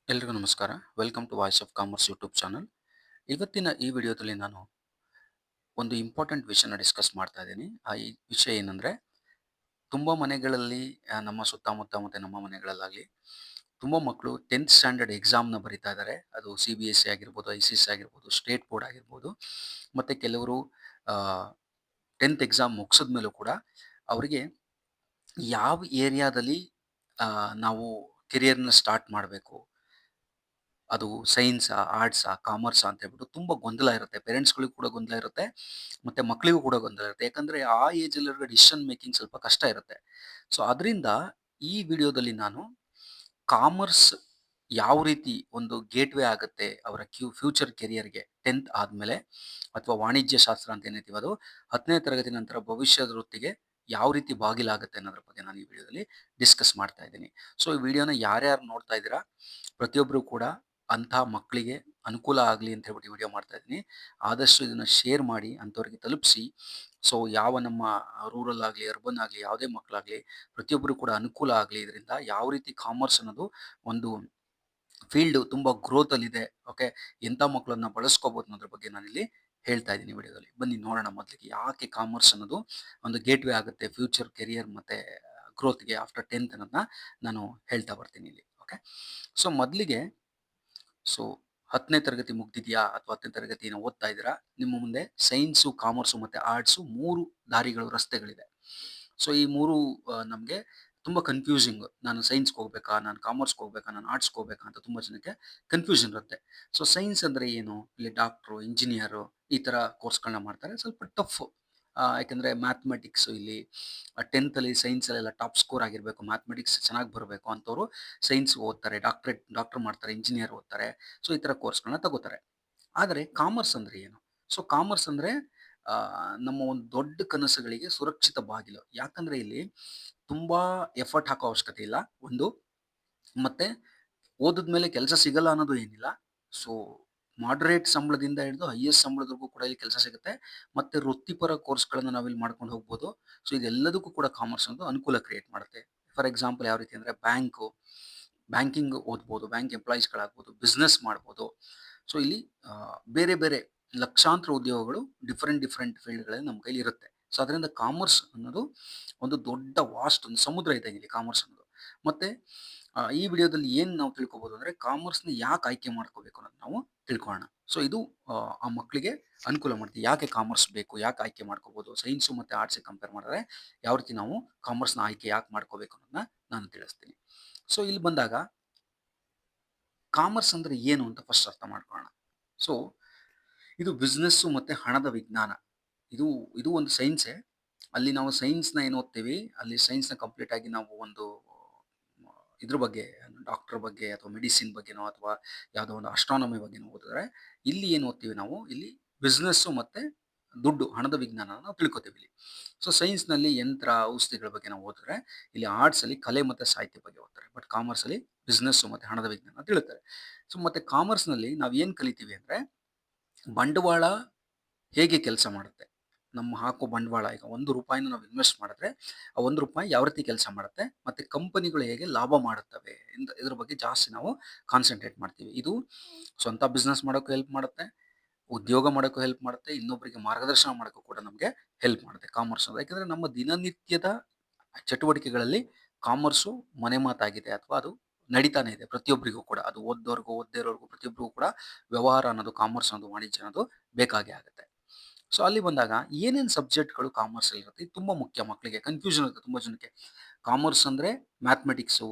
ಎಲ್ರಿಗೂ ನಮಸ್ಕಾರ. Welcome to voice of commerce YouTube channel. ಇವತ್ತಿನ ಈ ವಿಡಿಯೋದಲ್ಲಿ ನಾನು ಒಂದು ಇಂಪಾರ್ಟೆಂಟ್ ವಿಷಯನ ಡಿಸ್ಕಸ್ ಮಾಡ್ತಾ ಇದ್ದೀನಿ. ಈ ವಿಷಯ ಏನಂದ್ರೆ, ತುಂಬಾ ಮನೆಗಳಲ್ಲಿ ನಮ್ಮ ಸುತ್ತಮುತ್ತ ಮತ್ತೆ ನಮ್ಮ ಮನೆಗಳಲ್ಲಾಗಲಿ ತುಂಬಾ ಮಕ್ಕಳು 10th ಸ್ಟ್ಯಾಂಡರ್ಡ್ ಎಕ್ಸಾಮ್‌ನ ಬರಿತಾ ಇದ್ದಾರೆ. ಅದು CBSE ಆಗಿರ್ಬೋದು, ICSE ಆಗಿರ್ಬೋದು, ಸ್ಟೇಟ್ ಬೋರ್ಡ್ ಆಗಿರ್ಬೋದು. ಮತ್ತೆ ಕೆಲವರು ಆಹ್, 10th ಎಕ್ಸಾಮ್ ಮುಗಿಸಿದ ಮೇಲೂ ಕೂಡ ಅವರಿಗೆ ಯಾವ ಏರಿಯಾದಲ್ಲಿ ನಾವು ಕೆರಿಯರ್‌ನ ಸ್ಟಾರ್ಟ್ ಮಾಡಬೇಕು, ಅದು ಸೈನ್ಸಾ, ಆರ್ಟ್ಸಾ, ಕಾಮರ್ಸಾ ಅಂತ ಹೇಳ್ಬಿಟ್ಟು ತುಂಬಾ ಗೊಂದಲ ಇರುತ್ತೆ. ಪೇರೆಂಟ್ಸ್‌ಗಳಿಗೂ ಕೂಡ ಗೊಂದಲ ಇರುತ್ತೆ. ಮತ್ತೆ ಮಕ್ಕಳಿಗೂ ಕೂಡ ಗೊಂದಲ ಇರುತ್ತೆ. ಯಾಕಂದ್ರೆ ಆ ಏಜಲ್ಲಿರುವಾಗ ಡಿಸಿಷನ್ ಮೇಕಿಂಗ್ ಸ್ವಲ್ಪ ಕಷ್ಟ ಇರುತ್ತೆ. ಸೊ ಅದರಿಂದ ಈ ವಿಡಿಯೋದಲ್ಲಿ ನಾನು ಕಾಮರ್ಸ್ ಯಾವ ರೀತಿ ಒಂದು ಗೇಟ್‌ವೇ ಆಗುತ್ತೆ ಅವರ ಫ್ಯೂಚರ್ ಕೆರಿಯರ್‌ಗೆ 10th ಆದ್ಮೇಲೆ, ಅಥವಾ ವಾಣಿಜ್ಯ ಶಾಸ್ತ್ರ ಅಂತ ಏನ್ ಹೇಳ್ತೀವಿ ಅದು 10ನೇ ತರಗತಿ ನಂತರ ಭವಿಷ್ಯದ ವೃತ್ತಿಗೆ ಯಾವ ರೀತಿ ಬಾಗಿಲಾಗುತ್ತೆ ಅನ್ನೋದ್ರ ಬಗ್ಗೆ ನಾನು ಈ ವಿಡಿಯೋದಲ್ಲಿ ಡಿಸ್ಕಸ್ ಮಾಡ್ತಾ ಇದ್ದೀನಿ. ಸೊ ಈ ವಿಡಿಯೋನ ಯಾರ್ಯಾರು ನೋಡ್ತಾ ಇದ್ದೀರಾ, ಪ್ರತಿಯೊಬ್ಬರು ಕೂಡ ಅಂಥ ಮಕ್ಕಳಿಗೆ ಅನುಕೂಲ ಆಗಲಿ ಅಂತ ಹೇಳ್ಬಿಟ್ಟು ವಿಡಿಯೋ ಮಾಡ್ತಾ ಇದ್ದೀನಿ. ಆದಷ್ಟು ಇದನ್ನ ಶೇರ್ ಮಾಡಿ ಅಂಥವ್ರಿಗೆ ತಲುಪಿಸಿ. ಸೊ ಯಾವ ನಮ್ಮ ರೂರಲ್ ಆಗಲಿ, ಅರ್ಬನ್ ಆಗಲಿ, ಯಾವುದೇ ಮಕ್ಕಳಾಗಲಿ ಪ್ರತಿಯೊಬ್ಬರು ಕೂಡ ಅನುಕೂಲ ಆಗಲಿ ಇದರಿಂದ. ಯಾವ ರೀತಿ ಕಾಮರ್ಸ್ ಅನ್ನೋದು ಒಂದು ಫೀಲ್ಡ್ ತುಂಬಾ ಗ್ರೋತ್ ಅಲ್ಲಿದೆ. ಓಕೆ. ಎಂಥ ಮಕ್ಕಳನ್ನ ಬಳಸ್ಕೋಬಹುದು ಅನ್ನೋದ್ರ ಬಗ್ಗೆ ನಾನಿಲ್ಲಿ ಹೇಳ್ತಾ ಇದ್ದೀನಿ ವಿಡಿಯೋದಲ್ಲಿ. ಬನ್ನಿ ನೋಡೋಣ ಮೊದಲಿಗೆ ಯಾಕೆ ಕಾಮರ್ಸ್ ಅನ್ನೋದು ಒಂದು ಗೇಟ್‌ವೇ ಆಗುತ್ತೆ ಫ್ಯೂಚರ್ ಕೆರಿಯರ್ ಮತ್ತೆ ಗ್ರೋತ್‌ಗೆ ಆಫ್ಟರ್ 10th ಅನ್ನೋದನ್ನ ನಾನು ಹೇಳ್ತಾ ಬರ್ತೀನಿ ಇಲ್ಲಿ. ಓಕೆ. ಸೊ ಮೊದಲಿಗೆ ಸೊ 10ನೇ ತರಗತಿ ಮುಗ್ದಿದ್ಯಾ ಅಥವಾ 10ನೇ ತರಗತಿನ ಓದ್ತಾ ಇದ್ದೀರಾ? ನಿಮ್ಮ ಮುಂದೆ ಸೈನ್ಸು, ಕಾಮರ್ಸು ಮತ್ತೆ ಆರ್ಟ್ಸು 3 ದಾರಿಗಳು, ರಸ್ತೆಗಳಿದೆ. ಸೊ ಈ 3 ನಮ್ಗೆ ತುಂಬಾ ಕನ್ಫ್ಯೂಸಿಂಗ್. ನಾನು ಸೈನ್ಸ್‌ಗೆ ಹೋಗ್ಬೇಕಾ? ನಾನು ಕಾಮರ್ಸ್‌ಗೆ ಹೋಗ್ಬೇಕಾ? ನಾನು ಆರ್ಟ್ಸ್‌ಗೆ ಹೋಗ್ಬೇಕಾ? ಅಂತ ತುಂಬಾ ಜನಕ್ಕೆ ಕನ್ಫ್ಯೂಷನ್ ಇರುತ್ತೆ. ಸೊ ಸೈನ್ಸ್ ಅಂದ್ರೆ ಏನು? ಇಲ್ಲಿ ಡಾಕ್ಟ್ರು, ಇಂಜಿನಿಯರು ಈ ತರ ಕೋರ್ಸ್‌ಗಳನ್ನ ಮಾಡ್ತಾರೆ. ಸ್ವಲ್ಪ ಟಫ್. ಯಾಕಂದ್ರೆ ಮ್ಯಾಥಮೆಟಿಕ್ಸ್ ಇಲ್ಲಿ 10th ಅಲ್ಲಿ ಸೈನ್ಸಲ್ಲೆಲ್ಲ ಟಾಪ್ ಸ್ಕೋರ್ ಆಗಿರ್ಬೇಕು. ಮ್ಯಾಥಮೆಟಿಕ್ಸ್ ಚೆನ್ನಾಗಿ ಬರಬೇಕು ಅಂತವ್ರು ಸೈನ್ಸ್ ಓದ್ತಾರೆ. ಡಾಕ್ಟರ್ ಮಾಡ್ತಾರೆ, ಇಂಜಿನಿಯರ್ ಓದ್ತಾರೆ. ಸೊ ಈ ತರ ಕೋರ್ಸ್‌ಗಳನ್ನ ತಗೋತಾರೆ. ಆದರೆ ಕಾಮರ್ಸ್ ಅಂದ್ರೆ ಏನು? ಸೊ ಕಾಮರ್ಸ್ ಅಂದ್ರೆ ನಮ್ಮ ಒಂದು ದೊಡ್ಡ ಕನಸುಗಳಿಗೆ ಸುರಕ್ಷಿತ ಬಾಗಿಲು. ಯಾಕಂದ್ರೆ ಇಲ್ಲಿ ತುಂಬಾ ಎಫರ್ಟ್ ಹಾಕೋ ಅವಶ್ಯಕತೆ ಇಲ್ಲ, ಒಂದು. ಮತ್ತೆ ಓದಿದ್ಮೇಲೆ ಕೆಲಸ ಸಿಗಲ್ಲ ಅನ್ನೋದು ಏನಿಲ್ಲ. ಸೊ ಮಾಡರೇಟ್ ಸಂಬಳದಿಂದ ಹಿಡಿದು ಹೈಯೆಸ್ಟ್ ಸಂಬಳದವರೆಗೂ ಕೂಡ ಇಲ್ಲಿ ಕೆಲಸ ಸಿಗುತ್ತೆ. ಮತ್ತೆ ವೃತ್ತಿಪರ ಕೋರ್ಸ್‌ಗಳನ್ನ ನಾವಿಲ್ಲಿ ಮಾಡ್ಕೊಂಡು ಹೋಗ್ಬೋದು. ಸೊ ಇದೆಲ್ಲದಕ್ಕೂ ಕೂಡ ಕಾಮರ್ಸ್ ಒಂದು ಅನುಕೂಲ ಕ್ರಿಯೇಟ್ ಮಾಡುತ್ತೆ. ಫಾರ್ ಎಕ್ಸಾಂಪಲ್ ಯಾವ ರೀತಿ ಅಂದ್ರೆ ಬ್ಯಾಂಕಿಂಗ್ ಓದ್ಬೋದು, ಬ್ಯಾಂಕ್ ಎಂಪ್ಲಾಯೀಸ್‌ಗಳಾಗ್ಬೋದು, ಬಿಸ್ನೆಸ್ ಮಾಡ್ಬೋದು. ಸೊ ಇಲ್ಲಿ ಬೇರೆ ಬೇರೆ ಲಕ್ಷಾಂತರ ಉದ್ಯೋಗಗಳು ಡಿಫರೆಂಟ್ ಫೀಲ್ಡ್‌ಗಳಲ್ಲಿ ನಮ್ಮ ಕೈಲಿ ಇರುತ್ತೆ. ಸೊ ಅದರಿಂದ ಕಾಮರ್ಸ್ ಅನ್ನೋದು ಒಂದು ದೊಡ್ಡ ವಾಸ್ಟ್ ಒಂದು ಸಮುದ್ರ ಇದ್ದಂಗೆ ಇಲ್ಲಿ ಕಾಮರ್ಸ್ ಅನ್ನೋದು. ಮತ್ತೆ ಈ ವಿಡಿಯೋದಲ್ಲಿ ಏನ್ ನಾವು ತಿಳ್ಕೊಬಹುದು ಅಂದ್ರೆ ಕಾಮರ್ಸ್‌ನ ಯಾಕೆ ಆಯ್ಕೆ ಮಾಡ್ಕೋಬೇಕು ಅನ್ನೋದು ನಾವು ತಿಳ್ಕೊಳ್ಳೋಣ. ಸೊ ಇದು ಆ ಮಕ್ಕಳಿಗೆ ಅನುಕೂಲ ಮಾಡುತ್ತೆ. ಯಾಕೆ ಕಾಮರ್ಸ್ ಬೇಕು? ಯಾಕೆ ಆಯ್ಕೆ ಮಾಡ್ಕೋಬಹುದು? ಸೈನ್ಸು ಮತ್ತೆ ಆರ್ಟ್ಸ್‌ಗೆ ಕಂಪೇರ್ ಮಾಡಿದ್ರೆ ಯಾವ ರೀತಿ ನಾವು ಕಾಮರ್ಸ್‌ನ ಆಯ್ಕೆ ಯಾಕೆ ಮಾಡ್ಕೋಬೇಕು ಅನ್ನೋದನ್ನ ನಾನು ತಿಳಿಸ್ತೀನಿ. ಸೊ ಇಲ್ಲಿ ಬಂದಾಗ ಕಾಮರ್ಸ್ ಅಂದ್ರೆ ಏನು ಅಂತ ಫಸ್ಟ್ ಅರ್ಥ ಮಾಡ್ಕೊಳ್ಳೋಣ. ಸೊ ಇದು ಬಿಸ್ನೆಸ್ಸು ಮತ್ತೆ ಹಣದ ವಿಜ್ಞಾನ. ಇದು ಇದು ಒಂದು ಸೈನ್ಸೇ. ಅಲ್ಲಿ ನಾವು ಸೈನ್ಸ್‌ನ ಏನು ಓದ್ತೀವಿ, ಅಲ್ಲಿ ಸೈನ್ಸ್‌ನ ಕಂಪ್ಲೀಟ್ ಆಗಿ ನಾವು ಒಂದು ಇದ್ರ ಬಗ್ಗೆ, ಡಾಕ್ಟರ್ ಬಗ್ಗೆ ಅಥವಾ ಮೆಡಿಸಿನ್ ಬಗ್ಗೆನೋ ಅಥವಾ ಯಾವುದೋ ಒಂದು ಆಸ್ಟ್ರಾನಮಿ ಬಗ್ಗೆನೋ ಓದಿದ್ರೆ, ಇಲ್ಲಿ ಏನು ಓದ್ತೀವಿ ನಾವು, ಇಲ್ಲಿ ಬಿಸ್ನೆಸ್ಸು ಮತ್ತೆ ದುಡ್ಡು, ಹಣದ ವಿಜ್ಞಾನನ ನಾವು ತಿಳ್ಕೊತೀವಿ ಇಲ್ಲಿ. ಸೊ ಸೈನ್ಸ್‌ನಲ್ಲಿ ಯಂತ್ರ, ಔಷಧಿಗಳ ಬಗ್ಗೆ ನಾವು ಓದಿದ್ರೆ, ಇಲ್ಲಿ ಆರ್ಟ್ಸಲ್ಲಿ ಕಲೆ ಮತ್ತೆ ಸಾಹಿತ್ಯ ಬಗ್ಗೆ ಓದ್ತಾರೆ. ಬಟ್ ಕಾಮರ್ಸಲ್ಲಿ ಬಿಸ್ನೆಸ್ಸು ಮತ್ತೆ ಹಣದ ವಿಜ್ಞಾನ ತಿಳುತ್ತಾರೆ. ಸೊ ಮತ್ತೆ ಕಾಮರ್ಸ್‌ನಲ್ಲಿ ನಾವು ಏನು ಕಲಿತೀವಿ ಅಂದ್ರೆ, ಬಂಡವಾಳ ಹೇಗೆ ಕೆಲಸ ಮಾಡುತ್ತೆ? ನಮ್ಮ ಹಾಕೋ ಬಂಡವಾಳ ಈಗ ₹1 ನಾವು ಇನ್ವೆಸ್ಟ್ ಮಾಡಿದ್ರೆ, ಆ ₹1 ಯಾವ ರೀತಿ ಕೆಲಸ ಮಾಡುತ್ತೆ? ಮತ್ತೆ ಕಂಪನಿಗಳು ಹೇಗೆ ಲಾಭ ಮಾಡುತ್ತವೆ? ಇದ್ರ ಬಗ್ಗೆ ಜಾಸ್ತಿ ನಾವು ಕಾನ್ಸಂಟ್ರೇಟ್ ಮಾಡ್ತೀವಿ. ಇದು ಸ್ವಂತ ಬಿಸ್ನೆಸ್ ಮಾಡೋಕ್ಕೂ ಹೆಲ್ಪ್ ಮಾಡುತ್ತೆ, ಉದ್ಯೋಗ ಮಾಡೋಕ್ಕೂ ಹೆಲ್ಪ್ ಮಾಡುತ್ತೆ, ಇನ್ನೊಬ್ಬರಿಗೆ ಮಾರ್ಗದರ್ಶನ ಮಾಡೋಕ್ಕೂ ಕೂಡ ನಮಗೆ ಹೆಲ್ಪ್ ಮಾಡುತ್ತೆ ಕಾಮರ್ಸ್ ಅನ್ನೋದು. ಯಾಕಂದ್ರೆ ನಮ್ಮ ದಿನನಿತ್ಯದ ಚಟುವಟಿಕೆಗಳಲ್ಲಿ ಕಾಮರ್ಸು ಮನೆಮಾತಾಗಿದೆ, ಅಥವಾ ಅದು ನಡೀತಾನೆ ಇದೆ ಪ್ರತಿಯೊಬ್ಬರಿಗೂ ಕೂಡ. ಅದು ಓದ್ದವ್ರಿಗೂ, ಓದದೇ ಇರೋರ್ಗೂ ಪ್ರತಿಯೊಬ್ಬರಿಗೂ ಕೂಡ ವ್ಯವಹಾರ ಅನ್ನೋದು, ಕಾಮರ್ಸ್ ಅನ್ನೋದು, ವಾಣಿಜ್ಯ ಅನ್ನೋದು ಬೇಕಾಗೇ ಆಗುತ್ತೆ. ಸೊ ಅಲ್ಲಿ ಬಂದಾಗ ಏನೇನು ಸಬ್ಜೆಕ್ಟ್‌ಗಳು ಕಾಮರ್ಸಲ್ಲಿ ಇರುತ್ತೆ? ಇದು ತುಂಬಾ ಮುಖ್ಯ. ಮಕ್ಕಳಿಗೆ ಕನ್ಫ್ಯೂಷನ್ ಇರುತ್ತೆ ತುಂಬಾ ಜನಕ್ಕೆ. ಕಾಮರ್ಸ್ ಅಂದ್ರೆ ಮ್ಯಾಥಮೆಟಿಕ್ಸು,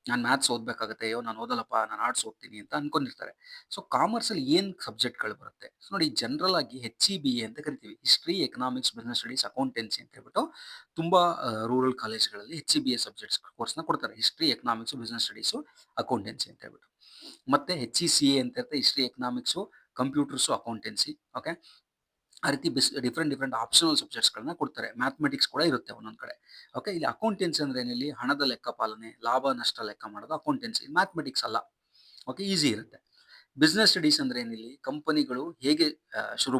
ನಾನು ಮ್ಯಾಥ್ಸ್ ಓದಬೇಕಾಗುತ್ತೆ, ಅಯ್ಯೋ ನಾನು ಓದಲ್ಲಪ್ಪ, ನಾನು ಆರ್ಟ್ಸ್ ಓದ್ತೀನಿ ಅಂತ ಅನ್ಕೊಂಡಿರ್ತಾರೆ. ಸೊ ಕಾಮರ್ಸಲ್ಲಿ ಏನು ಸಬ್ಜೆಕ್ಟ್‌ಗಳು ಬರುತ್ತೆ? ಸೊ ನೋಡಿ, ಜನರಲ್ ಆಗಿ HEBA ಅಂತ ಕರಿತೀವಿ. History, economics, business studies, accountancy ಅಂತ ಹೇಳ್ಬಿಟ್ಟು ತುಂಬಾ ರೂರಲ್ ಕಾಲೇಜ್‌ಗಳಲ್ಲಿ HEBA ಸಬ್ಜೆಕ್ಟ್ಸ್ ಕೋರ್ಸ್‌ನ ಕೊಡ್ತಾರೆ. History, economics, business studies, accountancy ಅಂತ ಹೇಳ್ಬಿಟ್ಟು. ಮತ್ತೆ HECA ಅಂತ ಇರುತ್ತೆ. History, economics, computers, accountancy. Okay. ಆ ರೀತಿ ಡಿಫರೆಂಟ್ ಆಪ್ಷನಲ್ ಸಬ್ಜೆಕ್ಟ್ಸ್‌ಗಳನ್ನ ಕೊಡ್ತಾರೆ. ಮ್ಯಾಥಮೆಟಿಕ್ಸ್ ಕೂಡ ಇರುತ್ತೆ ಒಂದೊಂದ್ ಕಡೆ. ಓಕೆ. ಇಲ್ಲಿ ಅಕೌಂಟೆನ್ಸಿ ಅಂದ್ರೆ ಏನು? ಇಲ್ಲಿ ಹಣದ ಲೆಕ್ಕ ಪಾಲನೆ, ಲಾಭ ನಷ್ಟ ಲೆಕ್ಕ ಮಾಡೋದು ಅಕೌಂಟೆನ್ಸಿ. ಮ್ಯಾಥಮೆಟಿಕ್ಸ್ ಅಲ್ಲ. ಓಕೆ. ಈಸಿ ಇರುತ್ತೆ. ಬಿಸಿನೆಸ್ ಸ್ಟಡೀಸ್ ಅಂದ್ರೆ ಏನಿಲ್ಲಿ ಕಂಪನಿಗಳು ಹೇಗೆ ಶುರು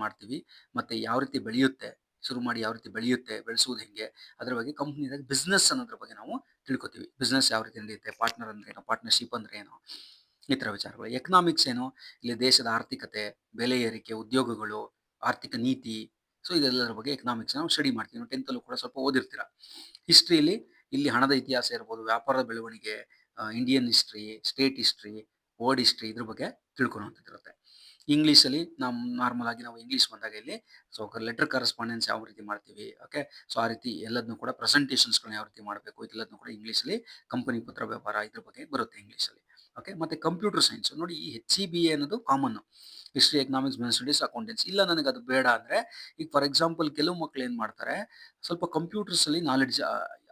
ಮಾಡ್ತೀವಿ, ಮತ್ತೆ ಯಾವ ರೀತಿ ಬೆಳೆಯುತ್ತೆ, ಶುರು ಮಾಡಿ ಯಾವ ರೀತಿ ಬೆಳೆಯುತ್ತೆ, ಬೆಳೆಸುವುದು ಹೆಂಗೆ, ಅದರ ಬಗ್ಗೆ ಕಂಪನಿದಾಗ ಬಿಸ್ನೆಸ್ ಅನ್ನೋದ್ರ ಬಗ್ಗೆ ನಾವು ತಿಳ್ಕೊತೀವಿ. ಬಿಸ್ನೆಸ್ ಯಾವ ರೀತಿ ನಡೆಯುತ್ತೆ, ಪಾರ್ಟ್ನರ್ ಅಂದ್ರೆ ಏನು, ಪಾರ್ಟ್ನರ್‌ಶಿಪ್ ಅಂದ್ರೆ ಏನು, ಈ ಥರ ವಿಚಾರಗಳು. ಎಕನಾಮಿಕ್ಸ್ ಏನು? ಇಲ್ಲಿ ದೇಶದ ಆರ್ಥಿಕತೆ, ಬೆಲೆ ಏರಿಕೆ, ಉದ್ಯೋಗಗಳು, ಆರ್ಥಿಕ ನೀತಿ, ಸೊ ಇದೆಲ್ಲದರ ಬಗ್ಗೆ ಎಕನಾಮಿಕ್ಸ್ ನಾವು ಸ್ಟಡಿ ಮಾಡ್ತೀವಿ. ನೀವು 10th ಅಲ್ಲೂ ಕೂಡ ಸ್ವಲ್ಪ ಓದಿರ್ತೀರ. ಹಿಸ್ಟ್ರಿಯಲ್ಲಿ ಇಲ್ಲಿ ಹಣದ ಇತಿಹಾಸ ಇರ್ಬೋದು, ವ್ಯಾಪಾರದ ಬೆಳವಣಿಗೆ, Indian history, state history, world history ಇದ್ರ ಬಗ್ಗೆ ತಿಳ್ಕೊಳ್ಳುವಂಥದ್ದಿರುತ್ತೆ. ಇಂಗ್ಲೀಷಲ್ಲಿ ನಾರ್ಮಲ್ ಆಗಿ ನಾವು ಇಂಗ್ಲೀಷ್ ಬಂದಾಗ ಇಲ್ಲಿ ಸೊ ಲೆಟರ್ ಕರೆಸ್ಪಾಂಡೆನ್ಸ್ ಯಾವ ರೀತಿ ಮಾಡ್ತೀವಿ, ಓಕೆ. ಸೊ ಆ ರೀತಿ ಎಲ್ಲದನ್ನೂ ಕೂಡ ಪ್ರೆಸೆಂಟೇಷನ್ಸ್ಗಳನ್ನ ಯಾವ ರೀತಿ ಮಾಡಬೇಕು ಇದೆಲ್ಲದನ್ನು ಕೂಡ ಇಂಗ್ಲೀಷಲ್ಲಿ ಕಂಪನಿ ಪತ್ರ ವ್ಯವಹಾರ ಇದ್ರ ಬಗ್ಗೆ ಬರುತ್ತೆ ಇಂಗ್ಲೀಷಲ್ಲಿ. ಓಕೆ. ಮತ್ತೆ ಕಂಪ್ಯೂಟರ್ ಸೈನ್ಸ್ ನೋಡಿ, ಈ HCBA ಅನ್ನೋದು common, history, economics, business studies, accountancy. ಇಲ್ಲ ನನಗೆ ಅದು ಬೇಡ ಅಂದರೆ, ಈಗ ಫಾರ್ ಎಕ್ಸಾಂಪಲ್ ಕೆಲವು ಮಕ್ಳು ಏನು ಮಾಡ್ತಾರೆ, ಸ್ವಲ್ಪ ಕಂಪ್ಯೂಟರ್ಸಲ್ಲಿ ನಾಲೆಡ್ಜ್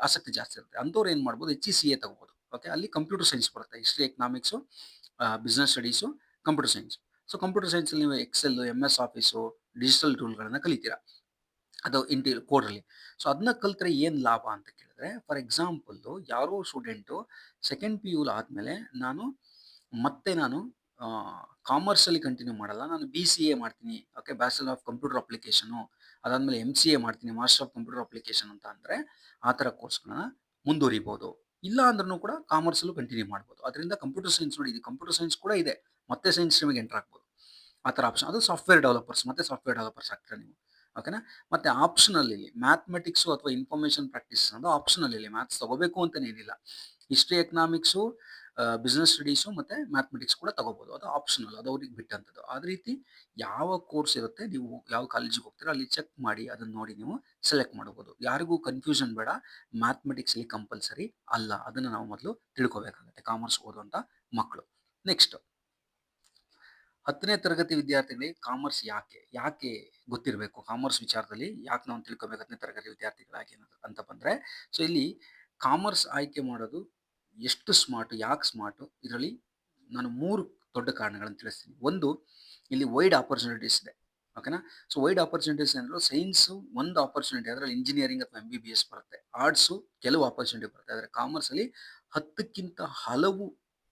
ಆಸಕ್ತಿ ಜಾಸ್ತಿ ಇರುತ್ತೆ. ಅಂಥವ್ರು ಏನು ಮಾಡ್ಬೋದು, HECA ತಗೋಬೋದು. ಓಕೆ. ಅಲ್ಲಿ ಕಂಪ್ಯೂಟರ್ ಸೈನ್ಸ್ ಬರುತ್ತೆ, history, economics, business studies, computer science. So computer ಸೈನ್ಸಲ್ಲಿ ನೀವು ಎಕ್ಸೆಲ್, MS ಆಫೀಸು, ಡಿಜಿಟಲ್ ಟೂಲ್ಗಳನ್ನು ಕಲಿತೀರಾ, ಅದು ಕೋಡಲ್ಲಿ. ಸೊ ಅದನ್ನ ಕಲ್ತ್ರೆ ಏನು ಲಾಭ ಅಂತ ಕೇಳಿದ್ರೆ, ಫಾರ್ ಎಕ್ಸಾಂಪಲ್ಲು ಯಾರೋ ಸ್ಟೂಡೆಂಟು ಸೆಕೆಂಡ್ PU ಆದಮೇಲೆ ನಾನು ಕಾಮರ್ಸಲ್ಲಿ ಕಂಟಿನ್ಯೂ ಮಾಡಲ್ಲ, ನಾನು BCA ಮಾಡ್ತೀನಿ, okay, bachelor of computer application, ಅದಾದಮೇಲೆ MCA ಮಾಡ್ತೀನಿ, ಮಾಸ್ಟರ್ ಆಫ್ ಕಂಪ್ಯೂಟರ್ ಅಪ್ಲಿಕೇಶನ್ ಅಂತ ಅಂದರೆ ಆ ಥರ ಕೋರ್ಸ್ಗಳನ್ನ ಮುಂದುವರಿಬೋದು. ಇಲ್ಲ ಅಂದ್ರೂ ಕೂಡ ಕಾಮರ್ಸಲ್ಲೂ ಕಂಟಿನ್ಯೂ ಮಾಡ್ಬೋದು. ಅದರಿಂದ ಕಂಪ್ಯೂಟರ್ ಸೈನ್ಸ್ ನೋಡಿ, ಇದು ಕಂಪ್ಯೂಟರ್ ಸೈನ್ಸ್ ಕೂಡ ಇದೆ, ಮತ್ತೆ ಸೈನ್ಸ್ ಸ್ಟ್ರೀಮಿಗೆ ಎಂಟರ್ ಆಗ್ಬೋದು. ಆ ಥರ ಆಪ್ಷನ್, ಅದು ಸಾಫ್ಟ್ವೇರ್ ಡೆವಲಪರ್ಸ್ ಆಗ್ತೀರಾ ನೀವು, ಓಕೆನಾ. ಮತ್ತು ಆಪ್ಷನಲ್ಲಿ ಮ್ಯಾಥಮೆಟಿಕ್ಸು ಅಥವಾ ಇನ್ಫಾರ್ಮೇಷನ್ ಪ್ರಾಕ್ಟೀಸ್ ಅನ್ನೋದು ಆಪ್ಷನಲ್ಲಿ, ಮ್ಯಾಥ್ಸ್ ತಗೋಬೇಕು ಅಂತಲೇ ಏನಿಲ್ಲ. ಹಿಸ್ಟ್ರಿ, ಎಕನಾಮಿಕ್ಸು, ಬಿಸ್ನೆಸ್ ಸ್ಟಡೀಸು ಮತ್ತು ಮ್ಯಾಥಮೆಟಿಕ್ಸ್ ಕೂಡ ತಗೋಬೋದು, ಅದು ಆಪ್ಷನಲ್, ಅದು ಅವ್ರಿಗೆ ಬಿಟ್ಟಂಥದ್ದು. ಅದೇ ರೀತಿ ಯಾವ ಕೋರ್ಸ್ ಇರುತ್ತೆ, ನೀವು ಯಾವ ಕಾಲೇಜಿಗೆ ಹೋಗ್ತೀರಾ ಅಲ್ಲಿ ಚೆಕ್ ಮಾಡಿ ಅದನ್ನು ನೋಡಿ ನೀವು ಸೆಲೆಕ್ಟ್ ಮಾಡ್ಬೋದು. ಯಾರಿಗೂ ಕನ್ಫ್ಯೂಷನ್ ಬೇಡ, ಮ್ಯಾಥಮೆಟಿಕ್ಸಲ್ಲಿ ಕಂಪಲ್ಸರಿ ಅಲ್ಲ, ಅದನ್ನು ನಾವು ಮೊದಲು ತಿಳ್ಕೊಬೇಕಾಗುತ್ತೆ ಕಾಮರ್ಸ್ ಓದುವಂಥ ಮಕ್ಕಳು. ನೆಕ್ಸ್ಟ್, 10ನೇ ತರಗತಿ ವಿದ್ಯಾರ್ಥಿಗಳಿಗೆ ಕಾಮರ್ಸ್ ಯಾಕೆ ಗೊತ್ತಿರಬೇಕು, ಕಾಮರ್ಸ್ ವಿಚಾರದಲ್ಲಿ ಯಾಕೆ ನಾವು ತಿಳ್ಕೊಬೇಕು 10ನೇ ತರಗತಿ ವಿದ್ಯಾರ್ಥಿಗಳಾಗಿ ಅಂತ ಬಂದರೆ, ಸೊ ಇಲ್ಲಿ ಕಾಮರ್ಸ್ ಆಯ್ಕೆ ಮಾಡೋದು ಎಷ್ಟು ಸ್ಮಾರ್ಟು, ಯಾಕೆ ಸ್ಮಾರ್ಟು, ಇದರಲ್ಲಿ ನಾನು 3 ದೊಡ್ಡ ಕಾರಣಗಳನ್ನು ತಿಳಿಸ್ತೀನಿ. ಒಂದು, ಇಲ್ಲಿ ವೈಡ್ ಆಪರ್ಚುನಿಟೀಸ್ ಇದೆ, ಓಕೆನಾ. ಸೊ ವೈಡ್ ಆಪರ್ಚುನಿಟೀಸ್ ಅಂದರೆ ಸೈನ್ಸು ಒಂದು ಆಪರ್ಚುನಿಟಿ, ಅದರಲ್ಲಿ ಇಂಜಿನಿಯರಿಂಗ್ ಅಥವಾ MBBS ಬರುತ್ತೆ. ಆರ್ಟ್ಸು ಕೆಲವು ಆಪರ್ಚುನಿಟಿ ಬರುತ್ತೆ, ಆದರೆ ಕಾಮರ್ಸಲ್ಲಿ 10ಕ್ಕಿಂತ ಹಲವು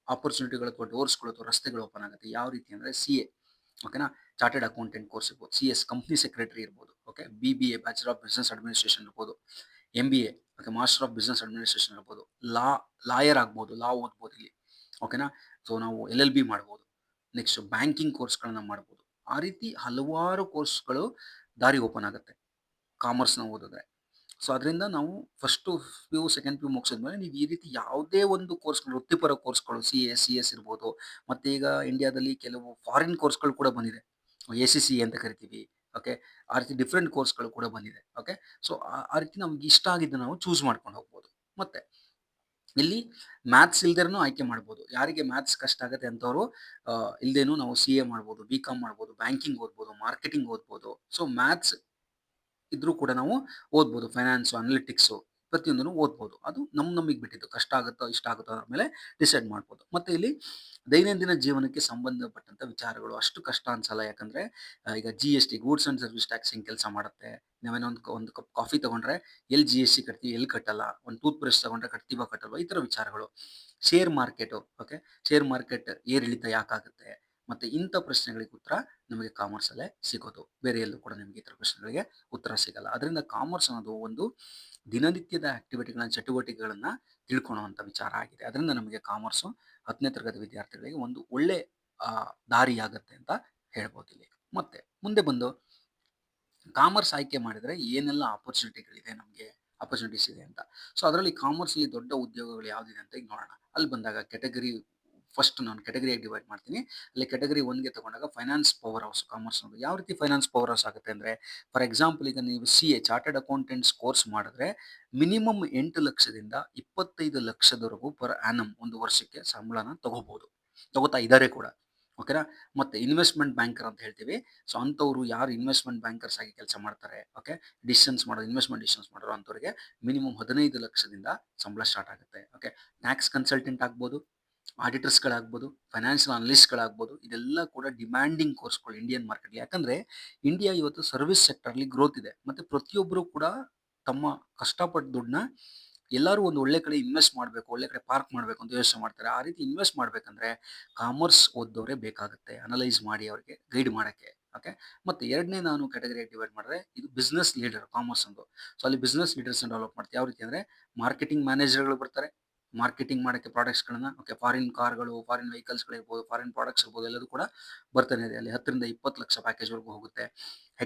ಆಪರ್ಚುನಿಟಿಗಳು ಅಥವಾ ಡೋರ್ಸ್ಗಳು ಅಥವಾ ರಸ್ತೆಗಳು ಓಪನ್ ಆಗುತ್ತೆ. ಯಾವ ರೀತಿ ಅಂದರೆ CA, ಓಕೆನಾ, ಚಾರ್ಟೆಡ್ ಅಕೌಂಟೆಂಟ್ ಕೋರ್ಸ್ ಇರ್ಬೋದು, CS ಕಂಪ್ನಿ ಸೆಕ್ರೆಟರಿ ಇರ್ಬೋದು, okay, BBA bachelor of business administration ಇರ್ಬೋದು, MBA, okay, master of business administration ಇರ್ಬೋದು, ಲಾಯರ್ ಆಗ್ಬೋದು, ಲಾ ಓದ್ಬೋದು ಇಲ್ಲಿ, ಓಕೆನಾ. ಸೊ ನಾವು LLB ಮಾಡ್ಬೋದು, ನೆಕ್ಸ್ಟ್ ಬ್ಯಾಂಕಿಂಗ್ ಕೋರ್ಸ್ಗಳನ್ನ ಮಾಡ್ಬೋದು. ಆ ರೀತಿ ಹಲವಾರು ಕೋರ್ಸ್ಗಳು ದಾರಿ ಓಪನ್ ಆಗುತ್ತೆ ಕಾಮರ್ಸ್ನ ಓದಿದ್ರೆ. ಸೊ ಅದರಿಂದ ನಾವು ಫಸ್ಟು PU ಸೆಕೆಂಡ್ PU ಮುಗಿಸಿದ್ಮೇಲೆ ನೀವು ಈ ರೀತಿ ಯಾವುದೇ ಒಂದು ಕೋರ್ಸ್ಗಳು, ವೃತ್ತಿಪರ ಕೋರ್ಸ್ಗಳು, CA, CS ಇರ್ಬೋದು, ಮತ್ತು ಈಗ ಇಂಡಿಯಾದಲ್ಲಿ ಕೆಲವು ಫಾರಿನ್ ಕೋರ್ಸ್ಗಳು ಕೂಡ ಬಂದಿದೆ, ACCA ಅಂತ ಕರಿತೀವಿ, ಓಕೆ. ಆ ರೀತಿ ಡಿಫ್ರೆಂಟ್ ಕೋರ್ಸ್ಗಳು ಕೂಡ ಬಂದಿದೆ, ಓಕೆ. ಸೊ ಆ ರೀತಿ ನಮ್ಗೆ ಇಷ್ಟ ಆಗಿದ್ದು ನಾವು ಚೂಸ್ ಮಾಡ್ಕೊಂಡು ಹೋಗ್ಬೋದು. ಮತ್ತು ಇಲ್ಲಿ ಮ್ಯಾಥ್ಸ್ ಇಲ್ದೇನೂ ಆಯ್ಕೆ ಮಾಡ್ಬೋದು. ಯಾರಿಗೆ ಮ್ಯಾಥ್ಸ್ ಕಷ್ಟ ಆಗುತ್ತೆ ಅಂಥವ್ರು ಇಲ್ದೇನೂ ನಾವು CA ಮಾಡ್ಬೋದು, BCom ಮಾಡ್ಬೋದು, ಬ್ಯಾಂಕಿಂಗ್ ಓದ್ಬೋದು, ಮಾರ್ಕೆಟಿಂಗ್ ಓದ್ಬೋದು. ಸೊ ಮ್ಯಾಥ್ಸ್ ಇದ್ರೂ ಕೂಡ ನಾವು ಓದ್ಬೋದು, ಫೈನಾನ್ಸು, ಅನಲಿಟಿಕ್ಸು ಪ್ರತಿಯೊಂದನ್ನು ಓದ್ಬೋದು. ಅದು ನಮಗೆ ಬಿಟ್ಟಿದ್ದು, ಕಷ್ಟ ಆಗುತ್ತೋ ಇಷ್ಟ ಆಗುತ್ತೋ ಅದ್ರ ಮೇಲೆ ಡಿಸೈಡ್ ಮಾಡ್ಬೋದು. ಮತ್ತು ಇಲ್ಲಿ ದೈನಂದಿನ ಜೀವನಕ್ಕೆ ಸಂಬಂಧಪಟ್ಟಂಥ ವಿಚಾರಗಳು ಅಷ್ಟು ಕಷ್ಟ ಅನ್ಸಲ್ಲ, ಯಾಕಂದರೆ ಈಗ GST, goods and service tax ಹೆಂಗೆ ಕೆಲಸ ಮಾಡುತ್ತೆ, ನಾವೇನೋ ಒಂದು ಕಪ್ ಕಾಫಿ ತೊಗೊಂಡ್ರೆ ಎಲ್ಲಿ GST ಕಟ್ತೀವಿ, ಎಲ್ಲಿ ಕಟ್ಟಲ್ಲ, ಒಂದು ಟೂತ್ ಬ್ರಷ್ ತೊಗೊಂಡ್ರೆ ಕಟ್ತೀವ ಕಟ್ಟಲ್ವ, ಈ ಥರ ವಿಚಾರಗಳು. Share market, okay, share market ಏರಿಳಿತ ಯಾಕಾಗುತ್ತೆ, ಮತ್ತು ಇಂಥ ಪ್ರಶ್ನೆಗಳಿಗೆ ಉತ್ತರ ನಮಗೆ ಕಾಮರ್ಸಲ್ಲೇ ಸಿಗೋದು, ಬೇರೆ ಎಲ್ಲೂ ಕೂಡ ನಿಮಗೆ ಈ ಥರ ಪ್ರಶ್ನೆಗಳಿಗೆ ಉತ್ತರ ಸಿಗಲ್ಲ. ಅದರಿಂದ ಕಾಮರ್ಸ್ ಅನ್ನೋದು ಒಂದು ದಿನನಿತ್ಯದ ಚಟುವಟಿಕೆಗಳನ್ನು ತಿಳ್ಕೊಳ್ಳುವಂಥ ವಿಚಾರ ಆಗಿದೆ. ಅದರಿಂದ ನಮಗೆ ಕಾಮರ್ಸು 10ನೇ ತರಗತಿ ವಿದ್ಯಾರ್ಥಿಗಳಿಗೆ ಒಂದು ಒಳ್ಳೆ ದಾರಿಯಾಗತ್ತೆ ಅಂತ ಹೇಳ್ಬೋದು ಇಲ್ಲಿ. ಮತ್ತೆ ಮುಂದೆ ಬಂದು ಕಾಮರ್ಸ್ ಆಯ್ಕೆ ಮಾಡಿದರೆ ಏನೆಲ್ಲ ಆಪರ್ಚುನಿಟೀಸ್ ಇದೆ ಅಂತ. ಸೊ ಅದರಲ್ಲಿ ಕಾಮರ್ಸಲ್ಲಿ ದೊಡ್ಡ ಉದ್ಯೋಗಗಳು ಯಾವುದಿದೆ ಅಂತ ಈಗ ನೋಡೋಣ. ಅಲ್ಲಿ ಬಂದಾಗ ಫಸ್ಟ್ ನಾನು ಕೆಟಗರಿಯಾಗಿ ಡಿವೈಡ್ ಮಾಡ್ತೀನಿ. ಅಲ್ಲಿ ಕೆಟಗರಿ 1ಗೆ ತಗೊಂಡಾಗ ಫೈನಾನ್ಸ್ ಪವರ್ ಹೌಸ್ ಕಾಮರ್ಸ್ ಅನ್ನೋದು. ಯಾವ ರೀತಿ ಫೈನಾನ್ಸ್ ಪವರ್ ಹೌಸ್ ಆಗುತ್ತೆ ಅಂದರೆ, ಫಾರ್ ಎಕ್ಸಾಂಪಲ್ ಈಗ ನೀವು CA ಚಾರ್ಟರ್ಡ್ ಅಕೌಂಟೆಂಟ್ಸ್ ಕೋರ್ಸ್ ಮಾಡಿದ್ರೆ ಮಿನಿಮಮ್ 8 ಲಕ್ಷದಿಂದ 25 ಲಕ್ಷದವರೆಗೂ ಪರ್ ಆ್ಯನಮ್ ಒಂದು ವರ್ಷಕ್ಕೆ ಸಂಬಳನ ತಗೋತಾ ಇದ್ದಾರೆ ಕೂಡ, ಓಕೆನಾ. ಮತ್ತು ಇನ್ವೆಸ್ಟ್ಮೆಂಟ್ ಬ್ಯಾಂಕರ್ ಅಂತ ಹೇಳ್ತೀವಿ. ಸೊ ಅಂಥವ್ರು ಯಾರು ಇನ್ವೆಸ್ಟ್ಮೆಂಟ್ ಬ್ಯಾಂಕರ್ಸ್ ಆಗಿ ಕೆಲಸ ಮಾಡ್ತಾರೆ, ಓಕೆ, ಇನ್ವೆಸ್ಟ್ಮೆಂಟ್ ಡಿಸಿಷನ್ಸ್ ಮಾಡೋರು ಅಂಥವ್ರಿಗೆ ಮಿನಿಮಮ್ 15 ಲಕ್ಷದಿಂದ ಸಂಬಳ ಸ್ಟಾರ್ಟ್ ಆಗುತ್ತೆ, ಓಕೆ. ಟ್ಯಾಕ್ಸ್ ಕನ್ಸಲ್ಟೆಂಟ್ ಆಗ್ಬೋದು, ಆಡಿಟರ್ಸ್ಗಳಾಗ್ಬೋದು, ಫೈನಾನ್ಷಿಯಲ್ ಅನಲಿಸ್ಟ್ಗಳಾಗ್ಬೋದು, ಇದೆಲ್ಲ ಕೂಡ ಡಿಮ್ಯಾಂಡಿಂಗ್ ಕೋರ್ಸ್ಗಳು ಇಂಡಿಯನ್ ಮಾರ್ಕೆಟ್ಗೆ. ಯಾಕಂದರೆ ಇಂಡಿಯಾ ಇವತ್ತು ಸರ್ವಿಸ್ ಸೆಕ್ಟರ್ಲಿ ಗ್ರೋತ್ ಇದೆ, ಮತ್ತು ಪ್ರತಿಯೊಬ್ಬರು ಕೂಡ ತಮ್ಮ ಕಷ್ಟಪಟ್ಟು ದುಡ್ಡನ್ನ ಎಲ್ಲರೂ ಒಂದು ಒಳ್ಳೆ ಕಡೆ ಇನ್ವೆಸ್ಟ್ ಮಾಡಬೇಕು, ಒಳ್ಳೆ ಕಡೆ ಪಾರ್ಕ್ ಮಾಡಬೇಕು ಅಂತ ಯೋಚನೆ ಮಾಡ್ತಾರೆ. ಆ ರೀತಿ ಇನ್ವೆಸ್ಟ್ ಮಾಡಬೇಕಂದ್ರೆ ಕಾಮರ್ಸ್ ಓದ್ದವರೇ ಬೇಕಾಗುತ್ತೆ, ಅನಲೈಸ್ ಮಾಡಿ ಅವರಿಗೆ ಗೈಡ್ ಮಾಡೋಕ್ಕೆ, ಓಕೆ. ಮತ್ತು ಎರಡನೇ ನಾನು ಕೆಟಗರಿಯಾಗಿ ಡಿವೈಡ್ ಮಾಡಿದ್ರೆ ಇದು ಬಿಸ್ನೆಸ್ ಲೀಡರ್ ಕಾಮರ್ಸ್ ಒಂದು. ಸೊ ಅಲ್ಲಿ ಬಿಸ್ನೆಸ್ ಲೀಡರ್ಸ್ನ ಡೆವಲಪ್ ಮಾಡ್ತೀವಿ. ಯಾವ ರೀತಿ ಅಂದರೆ ಮಾರ್ಕೆಟಿಂಗ್ ಮ್ಯಾನೇಜರ್ಗಳು ಬರ್ತಾರೆ, ಮಾರ್ಕೆಟಿಂಗ್ ಮಾಡೋಕ್ಕೆ ಪ್ರಾಡಕ್ಟ್ಸ್ಗಳನ್ನ ಓಕೆ ಫಾರಿನ್ ಕಾರ್ಗಳು, ಫಾರಿನ್ ವೆಹಿಕಲ್ಸ್ಗಳಿರ್ಬೋದು, ಫಾರಿನ್ ಪ್ರಾಡಕ್ಟ್ಸ್ ಇರ್ಬೋದು, ಎಲ್ಲದೂ ಕೂಡ ಬರ್ತಾನೆ ಇದೆ. ಅಲ್ಲಿ 10 ರಿಂದ 20 ಲಕ್ಷ ಪ್ಯಾಕೇಜ್ವರೆಗೂ ಹೋಗುತ್ತೆ.